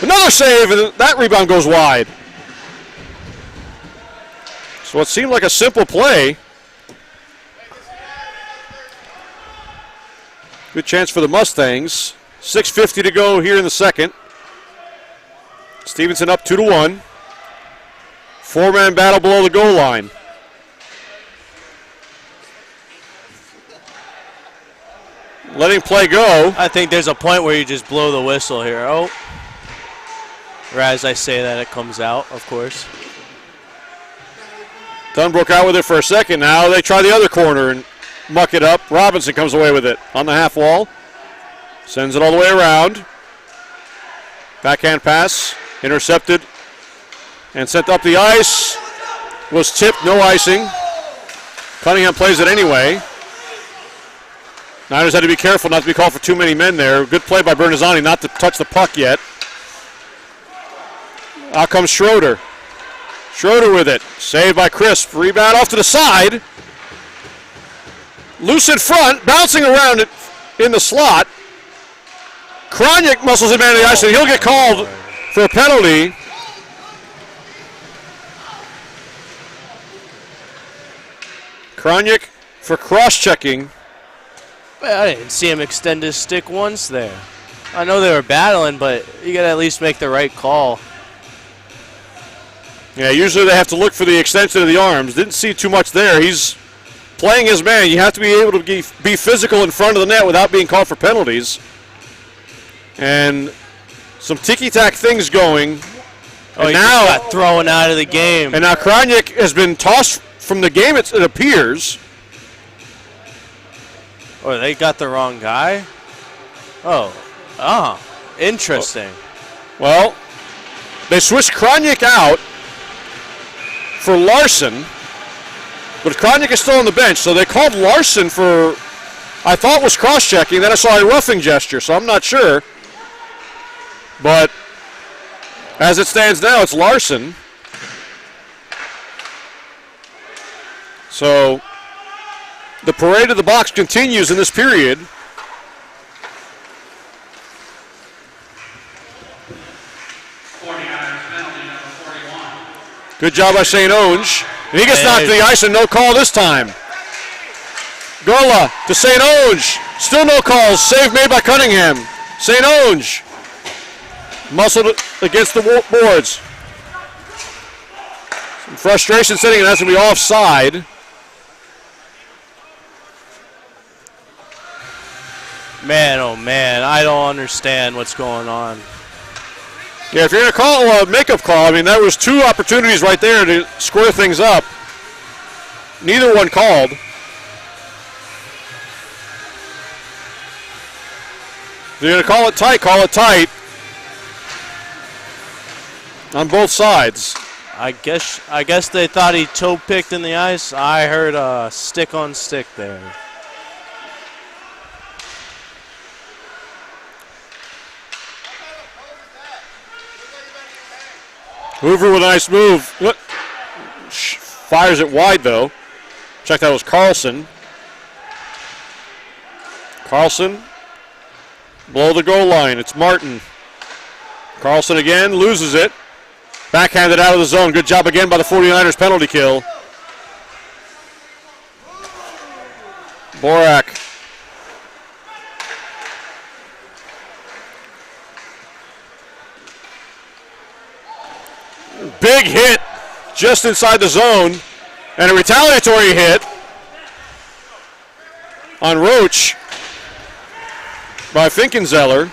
Another save, and that rebound goes wide. So it seemed like a simple play. Good chance for the Mustangs. 6:50 to go here in the second. Stevenson up 2-1. Four-man battle below the goal line. Letting play go. I think there's a point where you just blow the whistle here. Oh. Or as I say that, it comes out, of course. Dunbrook out with it for a second now. They try the other corner and muck it up. Robinson comes away with it on the half wall. Sends it all the way around. Backhand pass. Intercepted. And sent up the ice. Was tipped. No icing. Cunningham plays it anyway. Niners had to be careful not to be called for too many men there. Good play by Bernazzani not to touch the puck yet. Out comes Schroeder. Schroeder with it. Saved by Crisp. Rebound off to the side. Loose in front. Bouncing around it in the slot. Kroniak muscles him into the ice, and he'll get called for a penalty. Kroniak for cross-checking. I didn't see him extend his stick once there. I know they were battling, but you got to at least make the right call. Yeah, usually they have to look for the extension of the arms. Didn't see too much there. He's playing his man. You have to be able to be physical in front of the net without being called for penalties. And some ticky-tack things going. Oh, he now got thrown out of the game. And now Kroniak has been tossed from the game, it appears. Oh, they got the wrong guy? Oh, interesting. Well, they switched Kroniak out for Larson, but Kroniak is still on the bench, so they called Larson for, I thought was cross-checking, then I saw a roughing gesture, so I'm not sure. But as it stands now, it's Larson. So the parade of the box continues in this period. Good job by St. Onge. And he gets knocked to the ice and no call this time. Gola to St. Onge. Still no calls. Save made by Cunningham. St. Onge muscled against the boards. Some frustration setting, and that's going to be offside. Man, oh man, I don't understand what's going on. Yeah, if you're going to call a makeup call, I mean, there was two opportunities right there to square things up. Neither one called. If you're going to call it tight, call it tight. On both sides. I guess they thought he toe picked in the ice. I heard a stick on stick there. Hoover with a nice move. Fires it wide, though. Check that was Carlson. Carlson, below the goal line. It's Martin. Carlson again, loses it. Backhanded out of the zone. Good job again by the 49ers penalty kill. Borak. Big hit just inside the zone, and a retaliatory hit on Roach by Finkenzeller.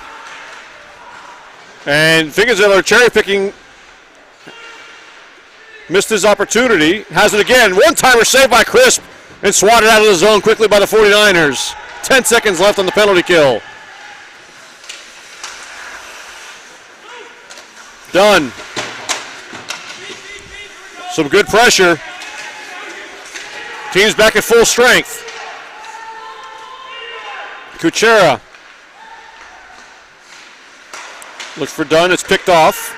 And Finkenzeller cherry picking, missed his opportunity, has it again. One-timer saved by Crisp and swatted out of the zone quickly by the 49ers. 10 seconds left on the penalty kill. Done. Some good pressure. Team's back at full strength. Kuchera looks for Dunn. It's picked off.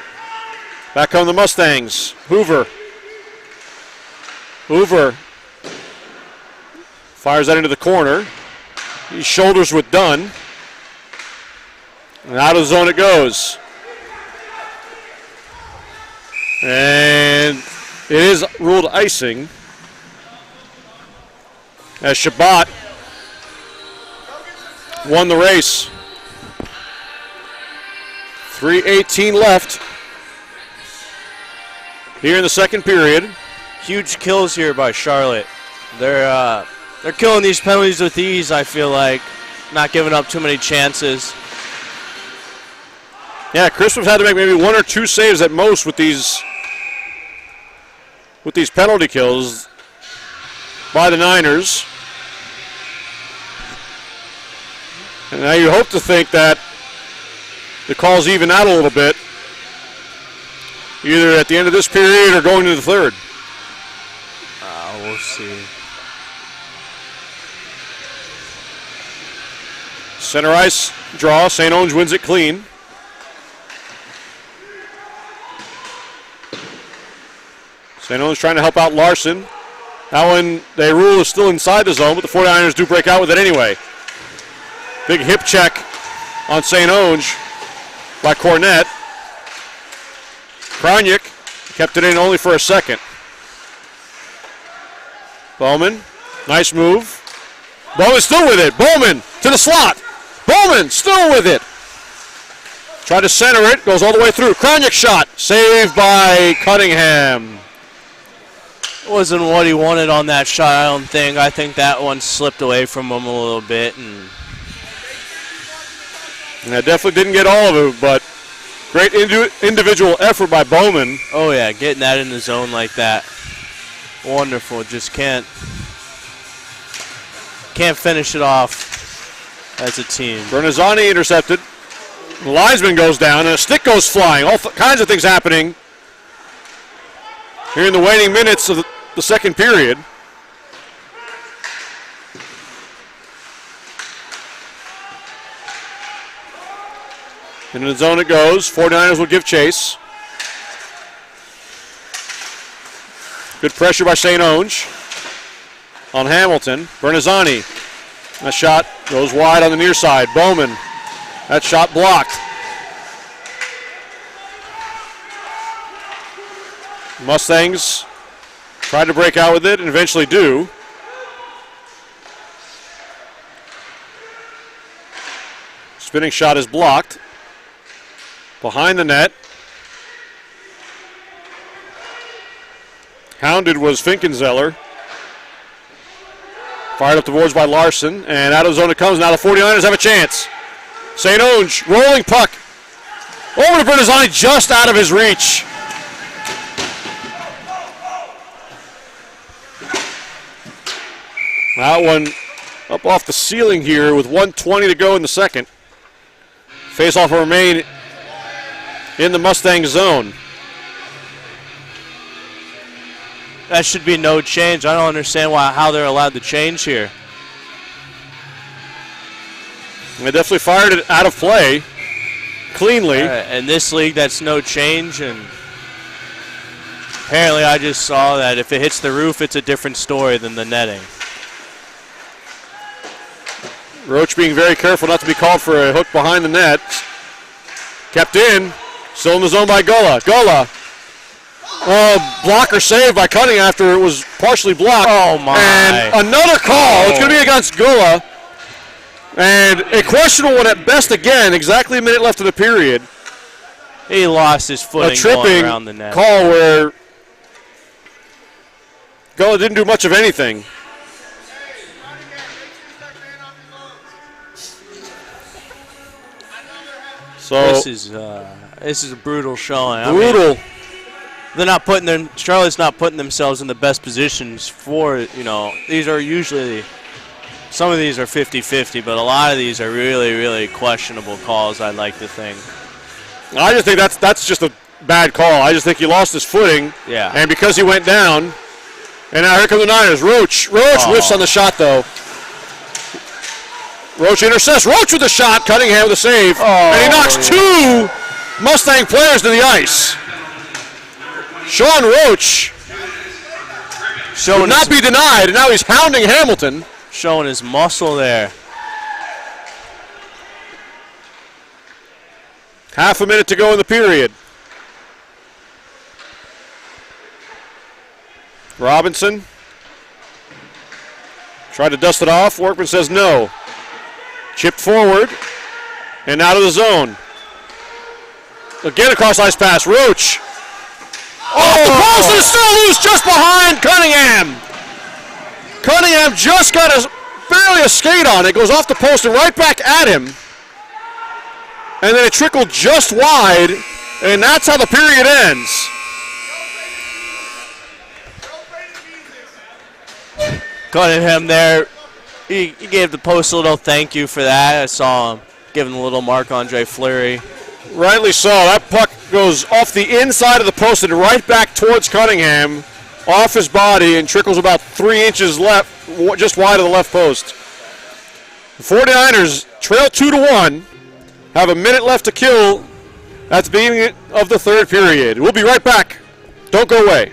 Back come the Mustangs. Hoover. Hoover fires that into the corner. He shoulders with Dunn. And out of the zone it goes. And it is ruled icing as Shabbat won the race. 3:18 left here in the second period. Huge kills here by Charlotte. They're killing these penalties with ease, I feel like. Not giving up too many chances. Yeah, Crispin's had to make maybe one or two saves at most with these penalty kills by the Niners. And now you hope to think that the calls even out a little bit, either at the end of this period or going into the third. We'll see. Center ice draw. St. Owens wins it clean. St. Owens trying to help out Larson. That one, they rule is still inside the zone, but the 49ers do break out with it anyway. Big hip check on St. Owens by Cornett. Kroniak kept it in only for a second. Bowman, nice move. Bowman still with it. Bowman to the slot. Bowman still with it. Tried to center it, goes all the way through. Kroniak shot, saved by Cunningham. Wasn't what he wanted on that shot, I don't think. I think that one slipped away from him a little bit. And definitely didn't get all of it, but great individual effort by Bowman. Oh, yeah, getting that in the zone like that. Wonderful. Just can't finish it off as a team. Bernazzani intercepted. The linesman goes down, and a stick goes flying. All kinds of things happening here in the waning minutes of the second period. In the zone it goes. 49ers will give chase. Good pressure by St. Owens on Hamilton. Bernazzani. That shot goes wide on the near side. Bowman. That shot blocked. Mustangs tried to break out with it and eventually do. Spinning shot is blocked. Behind the net. Hounded was Finkenzeller. Fired up the boards by Larson, and out of the zone it comes. Now the 49ers have a chance. St. Owens, rolling puck. Over to Bernazzani, just out of his reach. That one up off the ceiling here with 1:20 to go in the second. Face-off will remain in the Mustang zone. That should be no change. I don't understand how they're allowed to change here. And they definitely fired it out of play cleanly. In this league, that's no change. And Apparently, I just saw that if it hits the roof, it's a different story than the netting. Roach being very careful not to be called for a hook behind the net. Kept in. Still in the zone by Gullah. Gullah. Blocker saved by Cutting after it was partially blocked. Oh, my. And another call. It's going to be against Gullah. And a questionable one at best again. Exactly a minute left of the period. He lost his footing going around the net. Call where Gullah didn't do much of anything. So this is a brutal showing. Brutal. I mean, they're not putting Charlotte's not putting themselves in the best positions for, these are usually, some of these are 50-50, but a lot of these are really, really questionable calls, I'd like to think. I just think that's just a bad call. I just think he lost his footing. Yeah. And because he went down, and now here come the Niners. Roach whiffs on the shot, though. Roach intercepts. Roach with the shot. Cunningham with the save. And he knocks two Mustang players to the ice. Sean Roach would not be denied, and now he's hounding Hamilton. Showing his muscle there. Half a minute to go in the period. Robinson tried to dust it off. Workman says no. Chipped forward and out of the zone. Again across ice pass. Roach. Off the post and it's still loose just behind Cunningham. Cunningham just got barely a skate on it. Goes off the post and right back at him. And then it trickled just wide, and that's how the period ends. Cunningham there, he gave the post a little thank you for that. I saw him giving a little Marc-Andre Fleury. Rightly so. That puck goes off the inside of the post and right back towards Cunningham, off his body, and trickles about 3 inches left, just wide of the left post. The 49ers trail 2-1. Have a minute left to kill at the beginning of the third period. We'll be right back. Don't go away.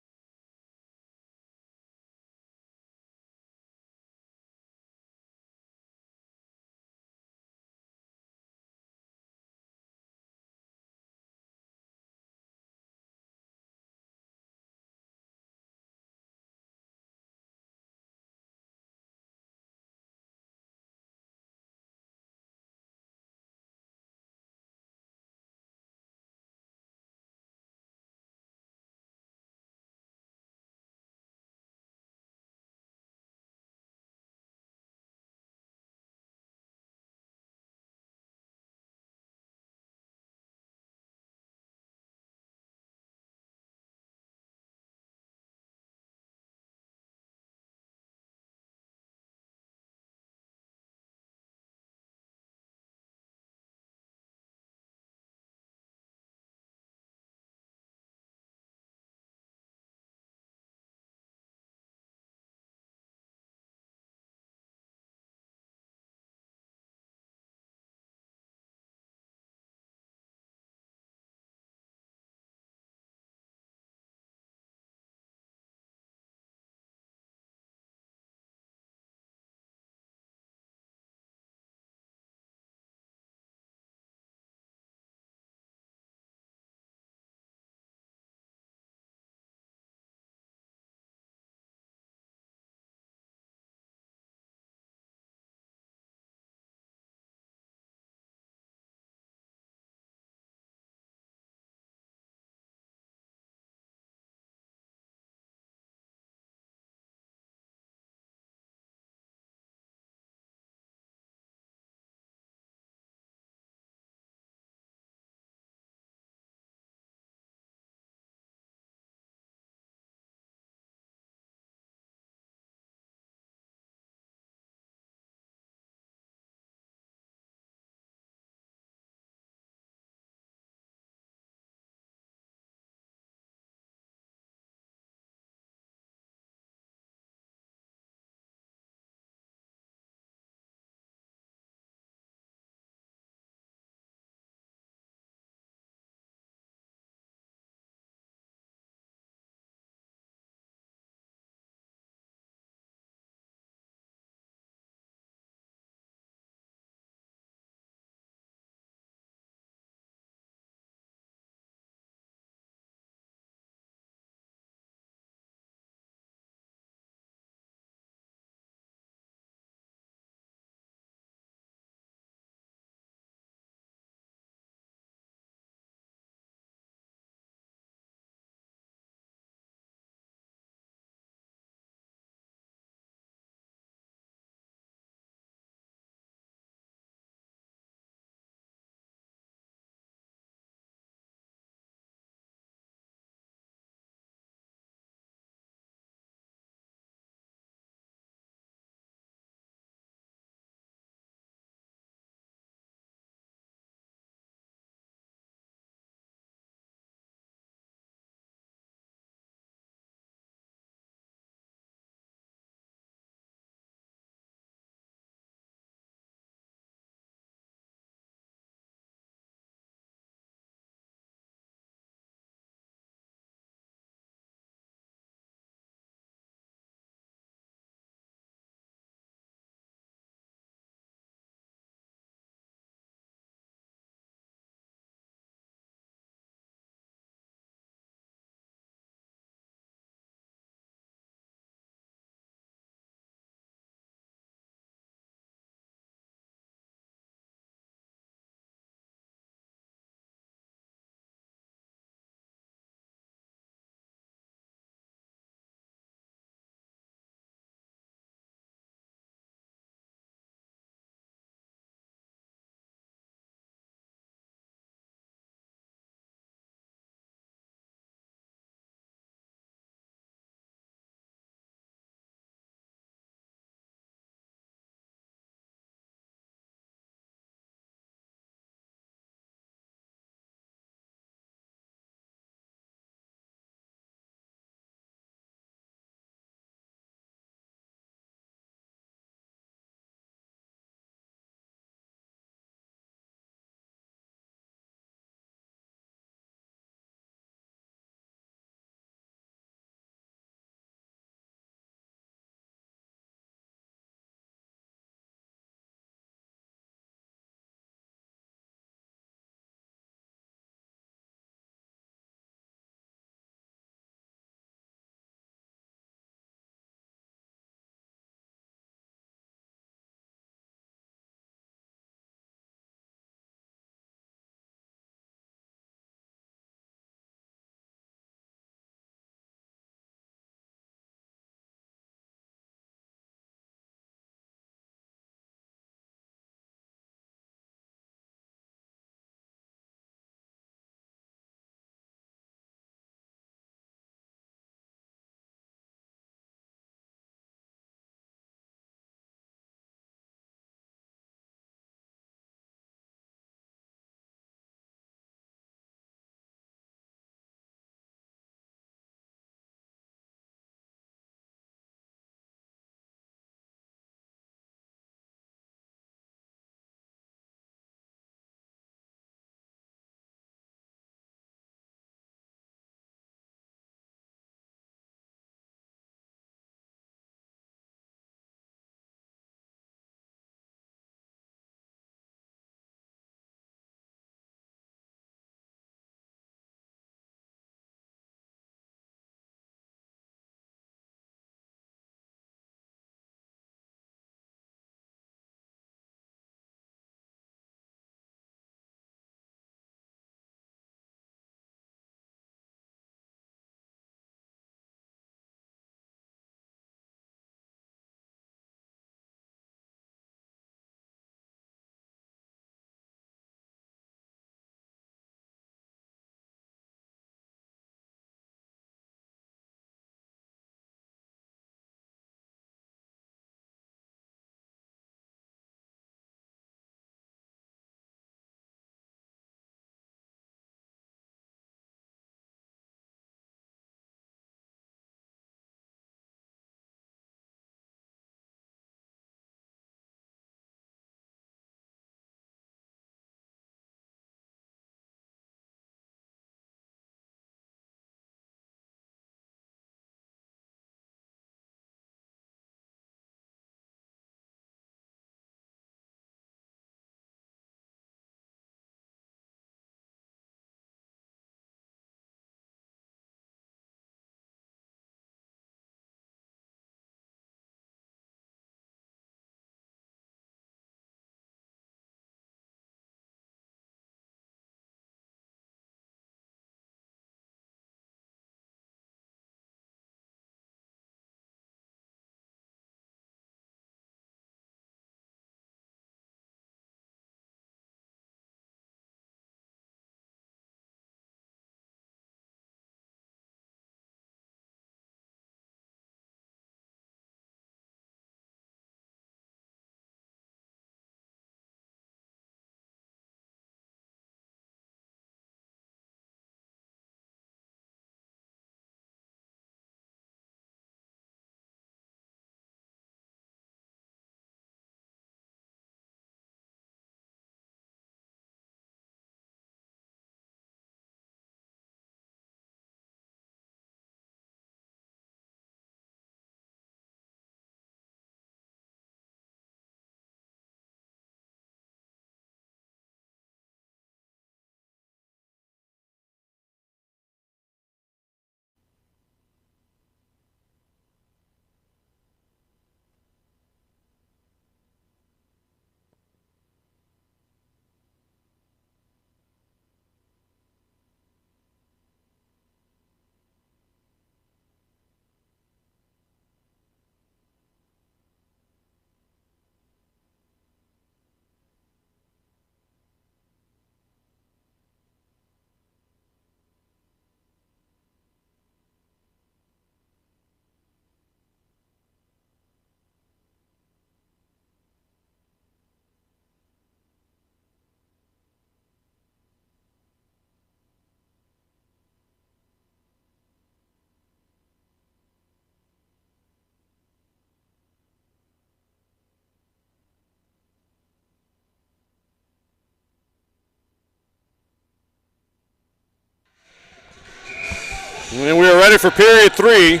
And we are ready for period 3.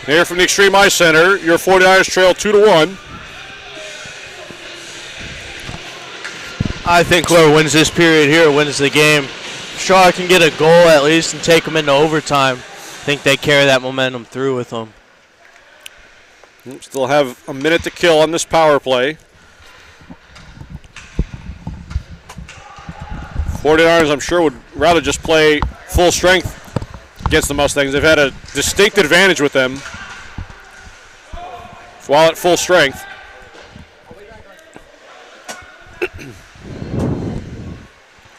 Here from the Extreme Ice Center, your 49ers trail 2-1. I think whoever wins this period here wins the game. Shaw can get a goal at least and take them into overtime. I think they carry that momentum through with them. Still have a minute to kill on this power play. 49ers, I'm sure, would rather just play full strength against the Mustangs. They've had a distinct advantage with them while at full strength.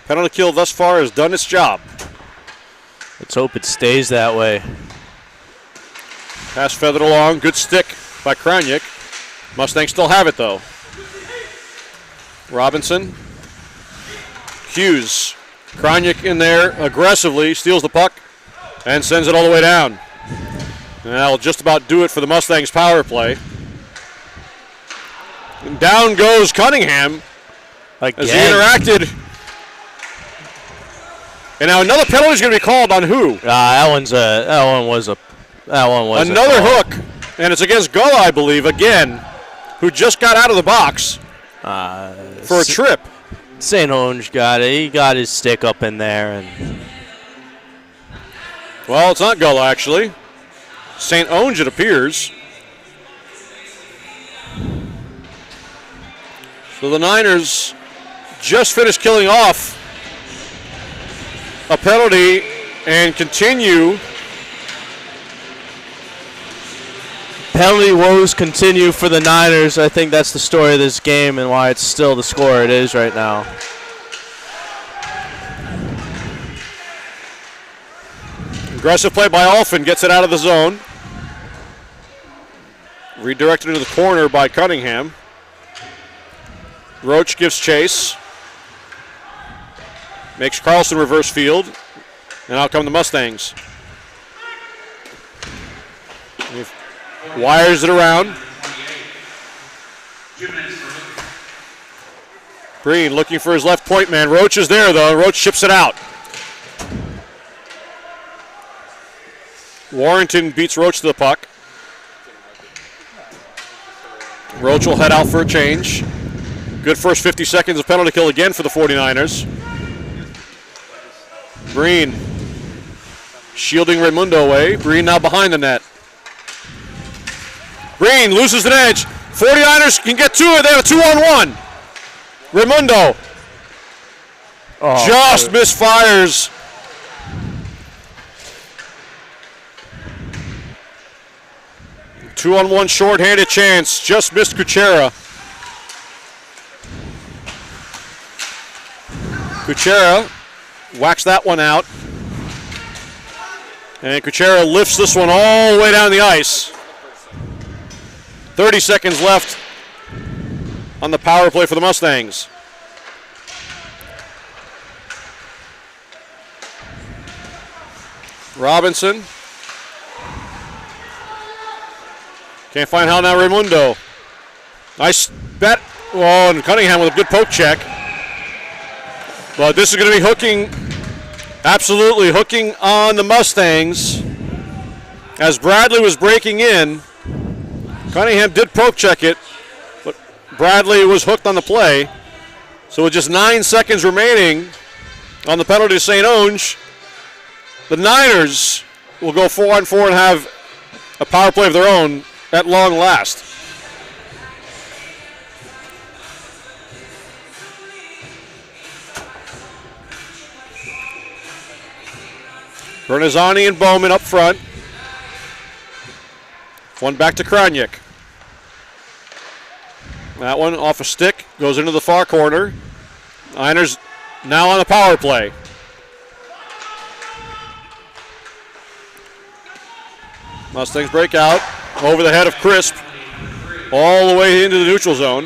Penalty kill thus far has done its job. Let's hope it stays that way. Pass feathered along. Good stick by Kroniak. Mustangs still have it, though. Robinson. Hughes. Kroniak in there aggressively. Steals the puck and sends it all the way down. And that'll just about do it for the Mustangs' power play. And down goes Cunningham as he interacted. And now another penalty is going to be called on who? That one was another hook, and it's against Gullah, I believe, again, who just got out of the box for a trip. St. Onge got it. He got his stick up in there, and well, it's not Gullah actually. St. Onge, it appears. So the Niners just finished killing off a penalty and continue. Penalty woes continue for the Niners. I think that's the story of this game and why it's still the score it is right now. Aggressive play by Alphen, gets it out of the zone. Redirected into the corner by Cunningham. Roach gives chase. Makes Carlson reverse field. And out come the Mustangs. Wires it around. Breen looking for his left point man. Roach is there though. Roach chips it out. Warrington beats Roach to the puck. Roach will head out for a change. Good first 50 seconds of penalty kill again for the 49ers. Breen shielding Raimundo away. Breen now behind the net. Breen loses an edge. 49ers can get to it. They have a 2-on-1. Raimundo just misfires. Two-on-one short-handed chance. Just missed Kuchera. Kuchera whacks that one out. And Kuchera lifts this one all the way down the ice. 30 seconds left on the power play for the Mustangs. Robinson. Can't find how now Raimundo. Nice bet. Oh, and Cunningham with a good poke check. But this is going to be hooking, absolutely hooking on the Mustangs. As Bradley was breaking in, Cunningham did poke check it, but Bradley was hooked on the play. So with just 9 seconds remaining on the penalty to St. Onge, the Niners will go 4-on-4 and have a power play of their own at long last. Bernazani and Bowman up front. One back to Kroniak. That one off a stick, goes into the far corner. Niners now on the power play. Mustangs break out over the head of Crisp, all the way into the neutral zone.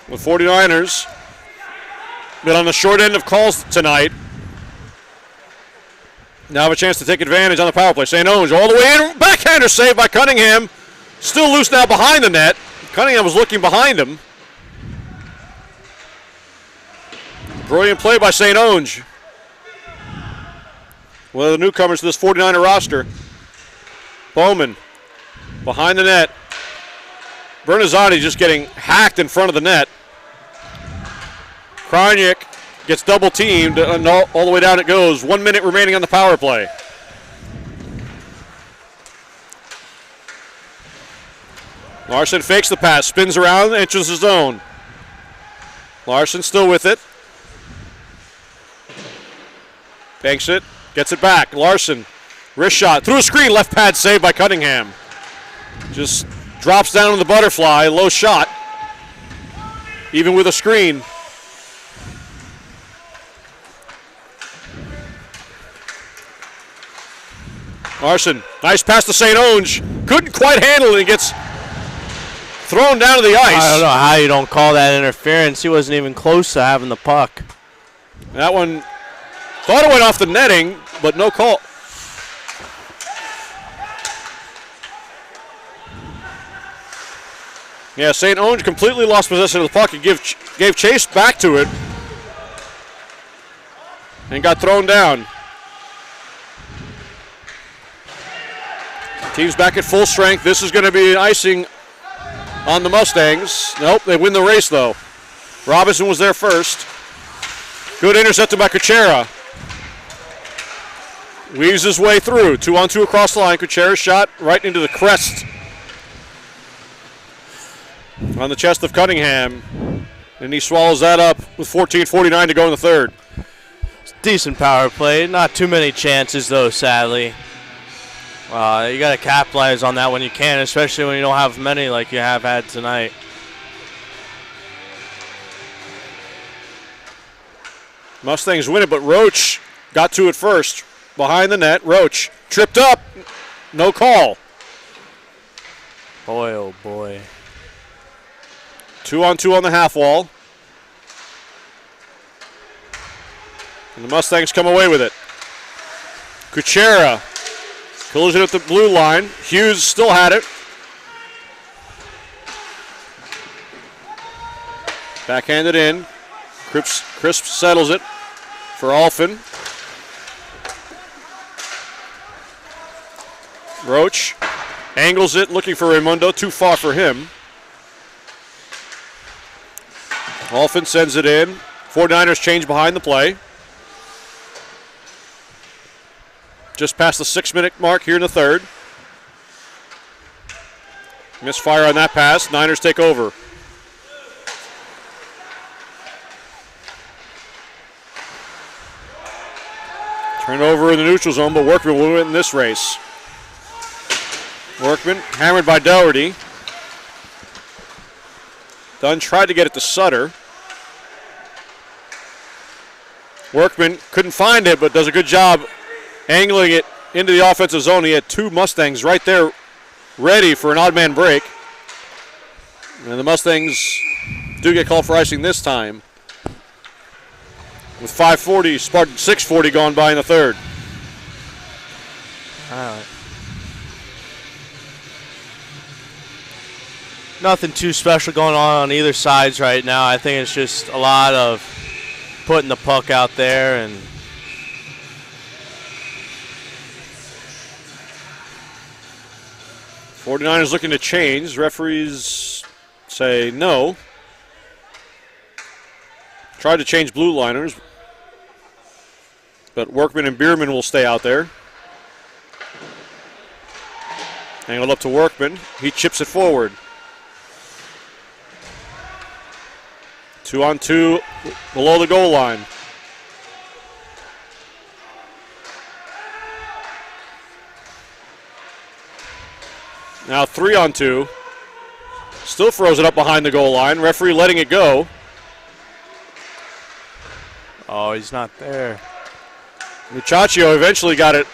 With 49ers been on the short end of calls tonight. Now have a chance to take advantage on the power play. St. Onge all the way in. Backhander saved by Cunningham. Still loose now behind the net. Cunningham was looking behind him. Brilliant play by St. Onge. one of the newcomers to this 49er roster. Bowman behind the net. Bernazzani just getting hacked in front of the net. Krajnik gets double teamed, and all the way down it goes. 1 minute remaining on the power play. Larson fakes the pass, spins around, enters the zone. Larson still with it. Banks it, gets it back. Larson, wrist shot, through a screen, left pad saved by Cunningham. Just drops down on the butterfly, low shot. Even with a screen. Larson, nice pass to St. Onge. Couldn't quite handle it and gets thrown down to the ice. I don't know how you don't call that interference. He wasn't even close to having the puck. That one, thought it went off the netting, but no call. Yeah, St. Onge completely lost possession of the puck and gave chase back to it and got thrown down. Team's back at full strength. This is going to be icing on the Mustangs. Nope, they win the race though. Robinson was there first. Good intercepted by Kuchera. Weaves his way through. 2-on-2 across the line. Kuchera's shot right into the crest on the chest of Cunningham. And he swallows that up with 14:49 to go in the third. Decent power play. Not too many chances though, sadly. You got to capitalize on that when you can, especially when you don't have many like you have had tonight. Mustangs win it, but Roach got to it first. Behind the net, Roach tripped up. No call. Boy, oh boy. 2-on-2 on the half wall. And the Mustangs come away with it. Kuchera. Collision at the blue line. Hughes still had it. Backhanded in. Crisp settles it for Alphin. Roach angles it, looking for Raimundo. Too far for him. Alphin sends it in. 49ers change behind the play. Just past the 6-minute mark here in the third. Misfire on that pass. Niners take over. Turn over in the neutral zone, but Workman will win this race. Workman hammered by Doherty. Dunn tried to get it to Sutter. Workman couldn't find it, but does a good job angling it into the offensive zone. He had two Mustangs right there ready for an odd man break. And the Mustangs do get called for icing this time. With 5:40, Spartan 6:40 gone by in the third. All right. Nothing too special going on either sides right now. I think it's just a lot of putting the puck out there and '49ers looking to change. Referees say no. Tried to change blue liners, but Workman and Bierman will stay out there. Angled up to Workman. He chips it forward. 2-on-2 below the goal line. Now 3-on-2. Still throws it up behind the goal line. Referee letting it go. oh, he's not there. Muchacho eventually got it,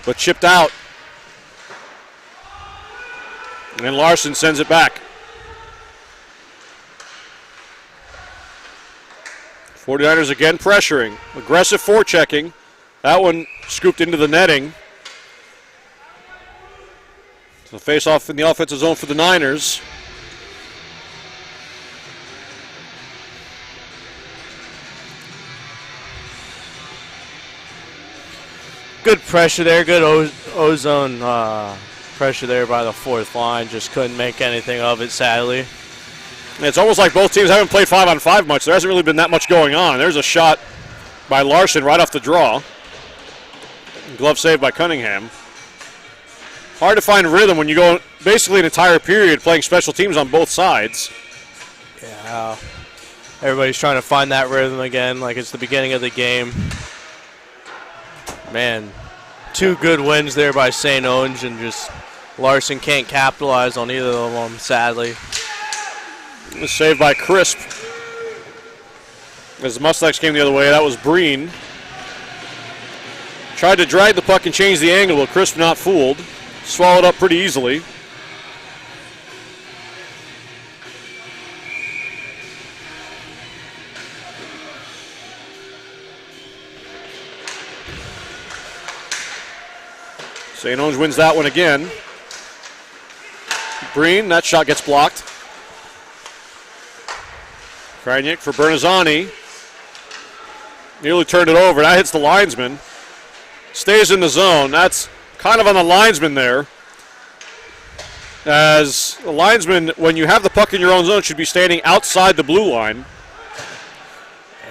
but chipped out. And then Larson sends it back. 49ers again pressuring. Aggressive forechecking. That one scooped into the netting. So face off in the offensive zone for the Niners. Good pressure there. Good ozone pressure there by the fourth line. Just couldn't make anything of it, sadly. It's almost like both teams haven't played 5-on-5 much. There hasn't really been that much going on. There's a shot by Larson right off the draw. Glove save by Cunningham. Hard to find rhythm when you go basically an entire period playing special teams on both sides. Yeah. Everybody's trying to find that rhythm again like it's the beginning of the game. Man, 2 good wins there by St. Onge, and just Larson can't capitalize on either of them, sadly. Saved by Crisp. As the Mustangs came the other way, that was Breen. Tried to drag the puck and change the angle, but Crisp not fooled. Swallowed up pretty easily. St. Onge wins that one again. Breen, that shot gets blocked. Krajnik for Bernazzani. Nearly turned it over. That hits the linesman. Stays in the zone. That's kind of on the linesman there. As the linesman, when you have the puck in your own zone, should be standing outside the blue line.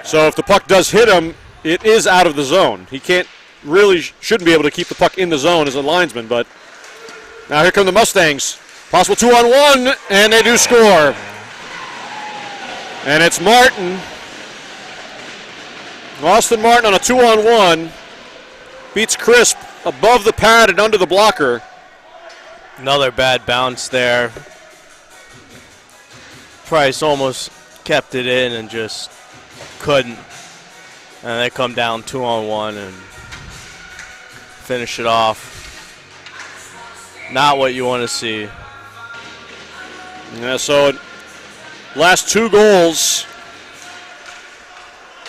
So if the puck does hit him, it is out of the zone. He shouldn't be able to keep the puck in the zone as a linesman, but now here come the Mustangs. Possible 2-on-1, and they do score. And it's Martin. Austin Martin on a 2-on-1. Beats Crisp above the pad and under the blocker. Another bad bounce there. Price almost kept it in and just couldn't. And they come down 2-on-1 and finish it off. Not what you want to see. Yeah, so last 2 goals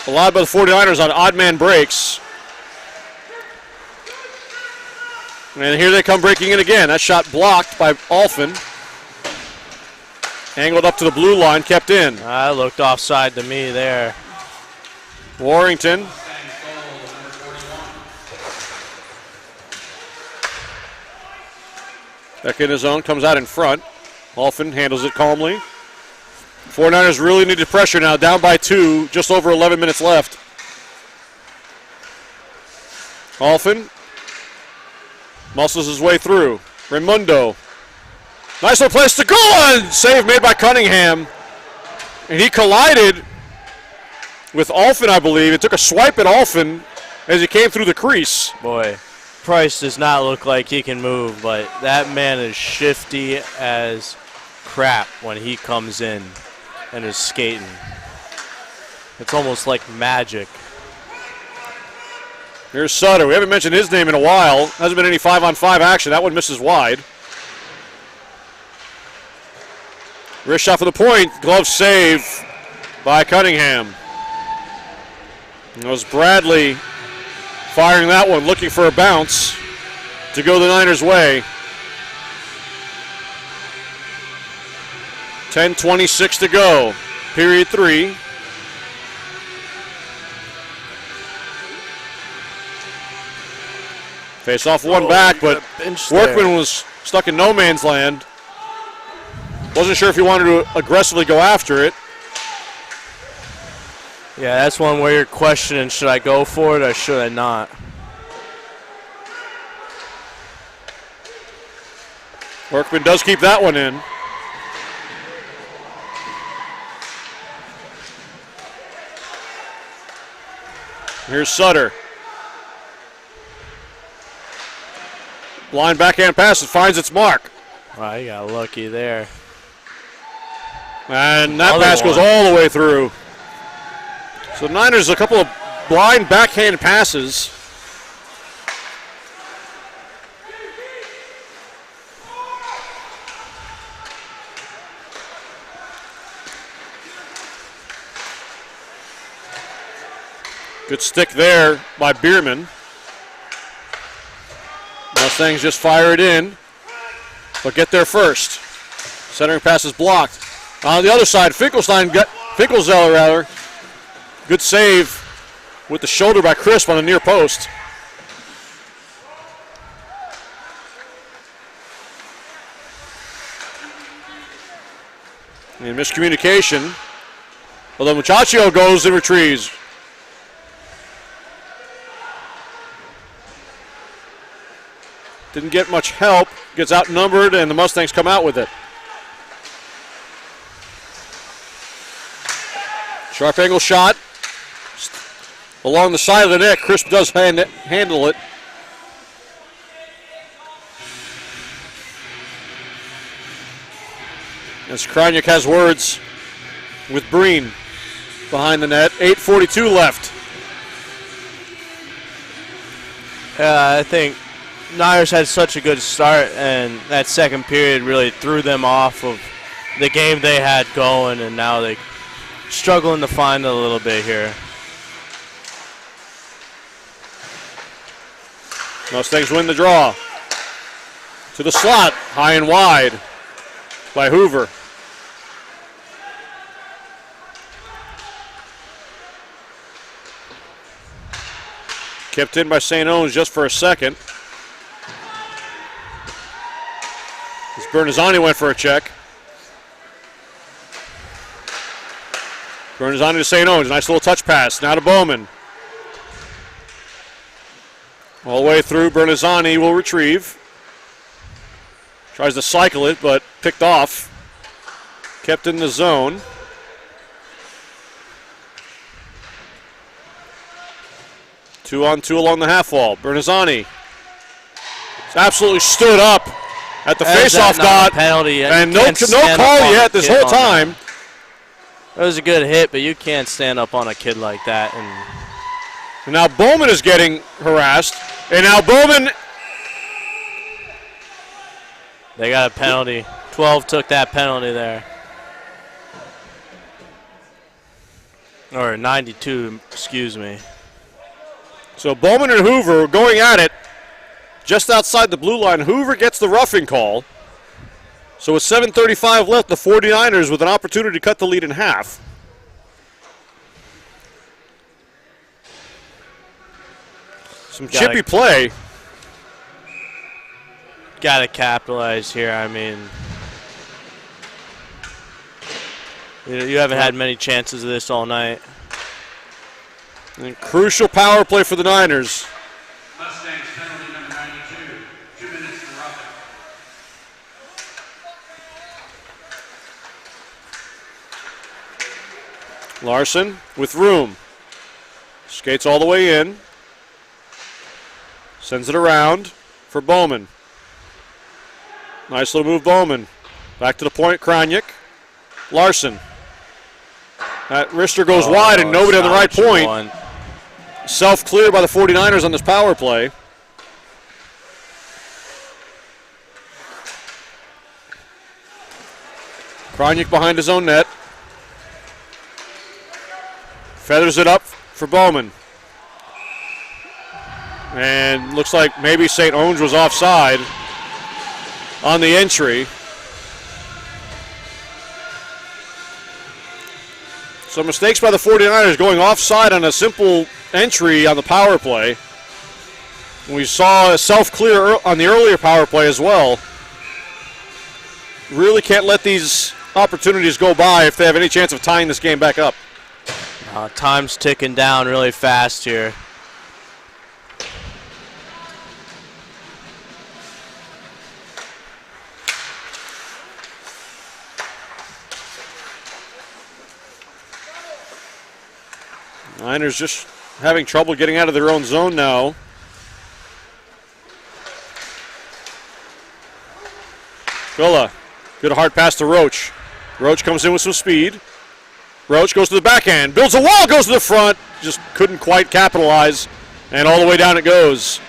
allowed by the 49ers on odd man breaks. And here they come breaking in again. That shot blocked by Alphen. Angled up to the blue line, kept in. I looked offside to me there. Warrington. Back in his zone, comes out in front. Alphen handles it calmly. 49ers really need to pressure now, down by 2, just over 11 minutes left. Alphen muscles his way through. Raimundo. Nice little place to go, and save made by Cunningham. And he collided with Alphen, I believe. It took a swipe at Alphen as he came through the crease. Boy, Price does not look like he can move, but that man is shifty as crap when he comes in and is skating. It's almost like magic. Here's Sutter. We haven't mentioned his name in a while. Hasn't been any 5-on-5 action. That one misses wide. Wrist shot for the point. Glove save by Cunningham. It was Bradley firing that one, looking for a bounce to go the Niners' way. 10:26 to go. Period 3. Face off one back, but Workman was stuck in no man's land. Wasn't sure if he wanted to aggressively go after it. Yeah, that's one where you're questioning, should I go for it or should I not? Workman does keep that one in. Here's Sutter. Line backhand pass, it finds its mark. Wow, you got lucky there. And that pass goes all the way through. So the Niners, a couple of blind backhand passes. Good stick there by Bierman. Mustangs just fire it in, but get there first. Centering pass is blocked. On the other side, Finkelzeller rather. Good save with the shoulder by Crisp on the near post. And miscommunication. Although Muchacho goes and retrieves. Didn't get much help. Gets outnumbered, and the Mustangs come out with it. Sharp angle shot. Along the side of the net, Crisp does handle it. As Kroniak has words with Breen behind the net. 8:42 left. I think Niners had such a good start, and that second period really threw them off of the game they had going, and now they struggling to find it a little bit here. Mustangs win the draw. To the slot, high and wide by Hoover. Kept in by St. Owens just for a second. As Bernazzani went for a check. Bernazzani to St. Owens. Nice little touch pass. Now to Bowman. All the way through. Bernazzani will retrieve. Tries to cycle it, but picked off. Kept in the zone. Two-on-two along the half wall. Bernazzani. It's absolutely stood up at the face-off dot. Penalty. And no call yet this whole time. That was a good hit, but you can't stand up on a kid like that. And now Bowman is getting harassed. And now Bowman. They got a penalty. 12 took that penalty there. Or 92, excuse me. So Bowman and Hoover going at it just outside the blue line. Hoover gets the roughing call. So with 7:35 left, the 49ers with an opportunity to cut the lead in half. Some chippy play. Got to capitalize here. I mean, you haven't had many chances of this all night. And crucial power play for the Niners. Mustangs penalty number 92. 2 minutes for roughing. Larson with room. Skates all the way in. Sends it around for Bowman. Nice little move, Bowman. Back to the point, Kroniak. Larson. That wrister goes wide and nobody on the right point. Self-clear by the 49ers on this power play. Kroniak behind his own net. Feathers it up for Bowman. And looks like maybe St. Owens was offside on the entry. So mistakes by the 49ers going offside on a simple entry on the power play. We saw a self-clear on the earlier power play as well. Really can't let these opportunities go by if they have any chance of tying this game back up. Time's ticking down really fast here. Niners just having trouble getting out of their own zone now. Villa, good hard pass to Roach. Roach comes in with some speed. Roach goes to the backhand, builds a wall, goes to the front. Just couldn't quite capitalize, and all the way down it goes.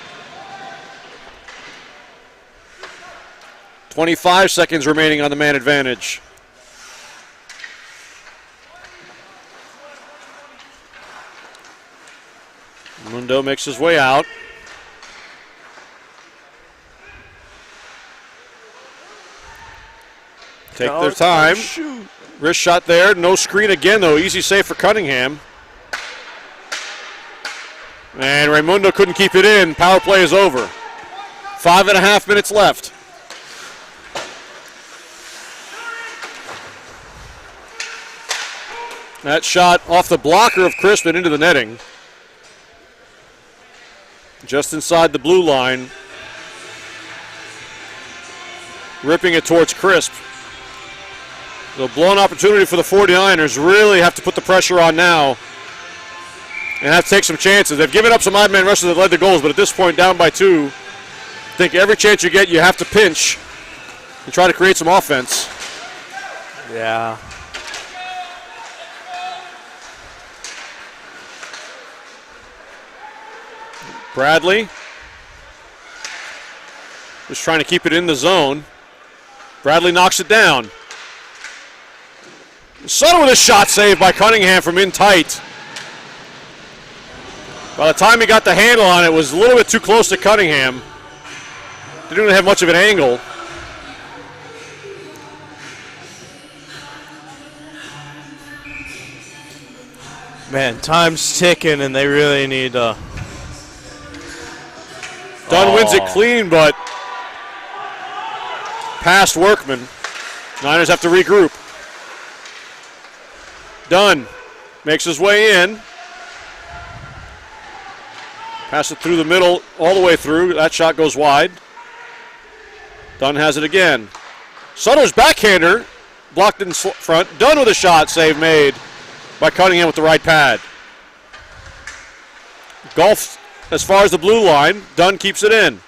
25 seconds remaining on the man advantage. Mundo makes his way out. Take their time. Wrist shot there. No screen again, though. Easy save for Cunningham. And Raimundo couldn't keep it in. Power play is over. 5.5 minutes left. That shot off the blocker of Crisp and into the netting. Just inside the blue line. Ripping it towards Crisp. The blown opportunity for the 49ers. Really have to put the pressure on now and have to take some chances. They've given up some odd man rushes that led to goals, but at this point, down by 2, I think every chance you get, you have to pinch and try to create some offense. Yeah. Bradley just trying to keep it in the zone. Bradley knocks it down. Sutter with a shot saved by Cunningham from in tight. By the time he got the handle on it, it was a little bit too close to Cunningham. Didn't really have much of an angle. Man, time's ticking, and they really need Dunn wins it clean, but past Workman. Niners have to regroup. Dunn makes his way in. Pass it through the middle, all the way through. That shot goes wide. Dunn has it again. Sutter's backhander blocked in front. Dunn with a shot, save made by Cunningham with the right pad. Golf as far as the blue line. Dunn keeps it in.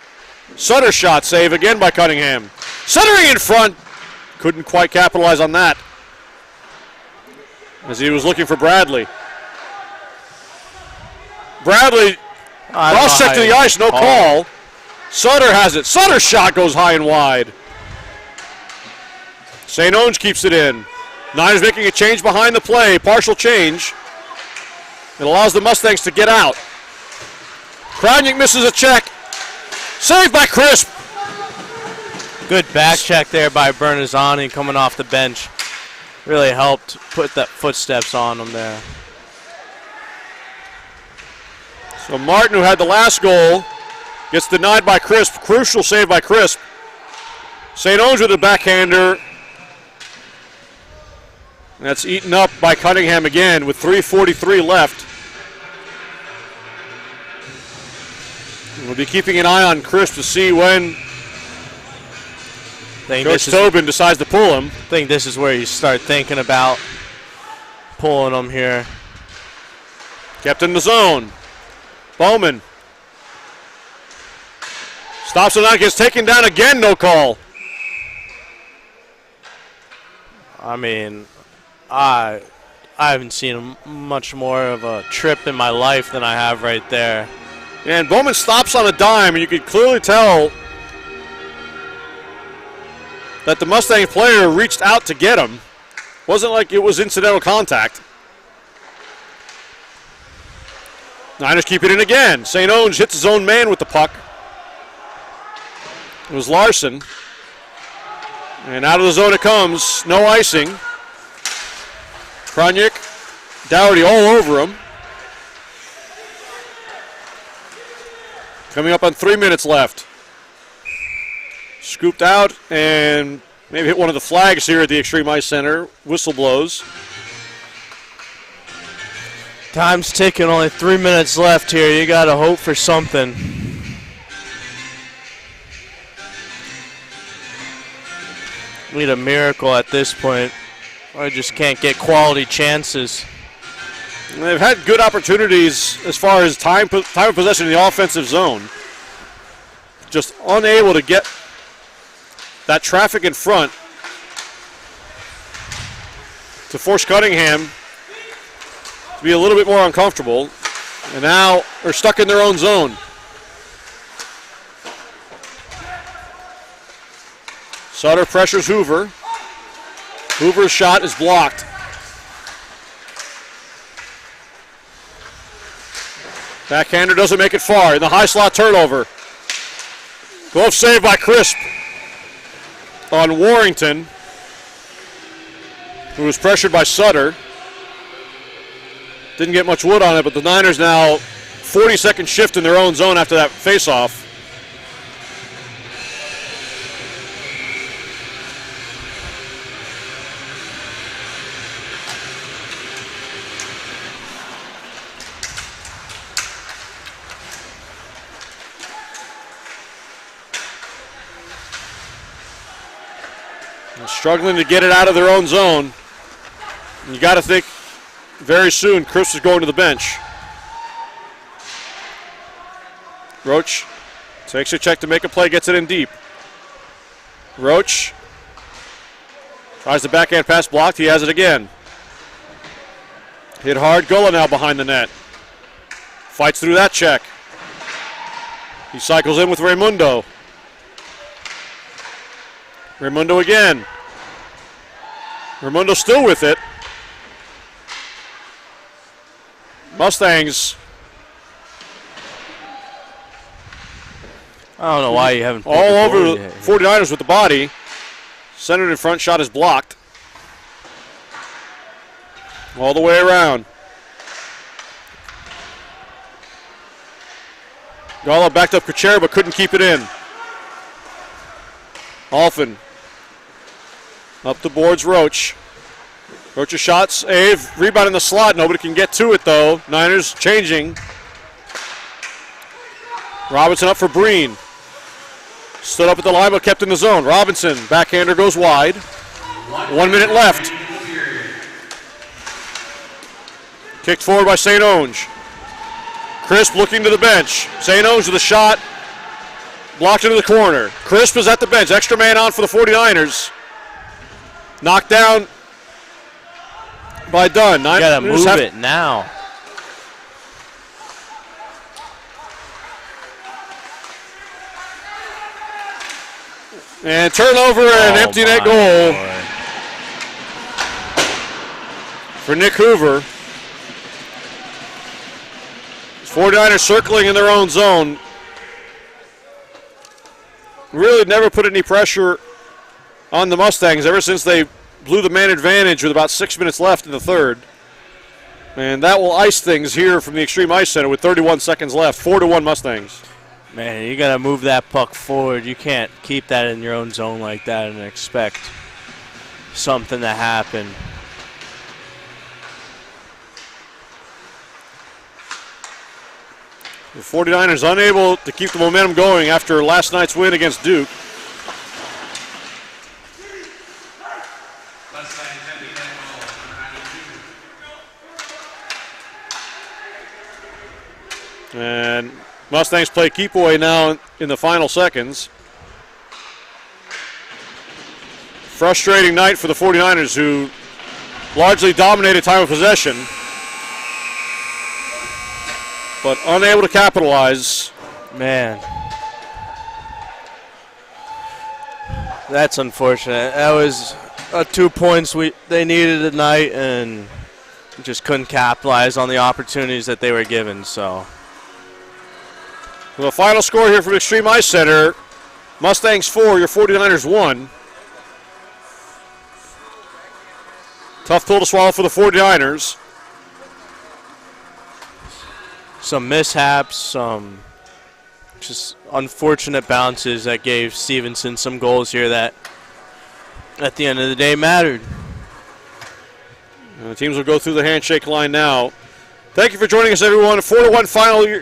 Sutter shot, save again by Cunningham. Suttering in front. Couldn't quite capitalize on that as he was looking for Bradley. Bradley cross check to the ice, no call. Sutter has it. Sutter's shot goes high and wide. St. Onge keeps it in. Niners making a change behind the play, partial change. It allows the Mustangs to get out. Krajnik misses a check. Saved by Crisp. Good back check there by Bernazani coming off the bench. Really helped put that footsteps on him there. So Martin, who had the last goal, gets denied by Crisp. Crucial save by Crisp. St. Onge with a backhander. That's eaten up by Cunningham again with 3:43 left. We'll be keeping an eye on Crisp to see when Coach Tobin decides to pull him. I think this is where you start thinking about pulling him here. Kept in the zone. Bowman stops it out, gets taken down again, no call. I mean, I haven't seen much more of a trip in my life than I have right there. And Bowman stops on a dime, and you could clearly tell that the Mustang player reached out to get him. Wasn't like it was incidental contact. Niners keep it in again. St. Onge hits his own man with the puck. It was Larson. And out of the zone it comes. No icing. Krajnik, Dougherty all over him. Coming up on 3 minutes left. Scooped out and maybe hit one of the flags here at the Extreme Ice Center. Whistle blows. Time's ticking, only 3 minutes left here. You got to hope for something. Need a miracle at this point, or just can't get quality chances. They've had good opportunities as far as time of possession in the offensive zone. Just unable to get that traffic in front to force Cunningham to be a little bit more uncomfortable. And now they're stuck in their own zone. Sutter pressures Hoover. Hoover's shot is blocked. Backhander doesn't make it far. In the high slot turnover. Glove save by Crisp on Warrington, who was pressured by Sutter. Didn't get much wood on it, but the Niners now 40-second shift in their own zone after that faceoff. Struggling to get it out of their own zone. You got to think very soon Chris is going to the bench. Roach takes a check to make a play, gets it in deep. Roach tries the backhand pass blocked. He has it again. Hit hard. Gullah now behind the net. Fights through that check. He cycles in with Raimundo. Raimundo again. Raimundo still with it. Mustangs. I don't know why you haven't. All over the 49ers with the body. Centered in front, shot is blocked. All the way around. Gala backed up Kuchera but couldn't keep it in. Alphen. Up the boards, Roach. Roach's shots, Ave, rebound in the slot. Nobody can get to it though. Niners changing. Robinson up for Breen. Stood up at the line but kept in the zone. Robinson, backhander goes wide. 1 minute left. Kicked forward by St. Onge. Crisp looking to the bench. St. Onge with a shot. Blocked into the corner. Crisp is at the bench. Extra man on for the 49ers. Knocked down by Dunn. You gotta move it now. And turnover and empty net goal for Nick Hoover. 49ers circling in their own zone. Really never put any pressure on the Mustangs ever since they blew the man advantage with about 6 minutes left in the third. And that will ice things here from the Extreme Ice Center with 31 seconds left. 4-1 Mustangs. Man, you got to move that puck forward. You can't keep that in your own zone like that and expect something to happen. The 49ers unable to keep the momentum going after last night's win against Duke. And Mustangs play keep away now in the final seconds. Frustrating night for the 49ers, who largely dominated time of possession, but unable to capitalize. Man, that's unfortunate. That was 2 points they needed tonight and just couldn't capitalize on the opportunities that they were given. So, the final score here from Extreme Ice Center: Mustangs 4, your 49ers 1. Tough pill to swallow for the 49ers. Some mishaps, some just unfortunate bounces that gave Stevenson some goals here that at the end of the day mattered. And the teams will go through the handshake line now. Thank you for joining us, everyone. A 4-1 final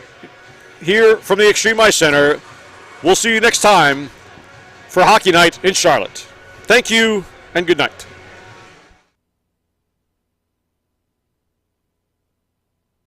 here from the Extreme Ice Center. We'll see you next time for Hockey Night in Charlotte. Thank you and good night.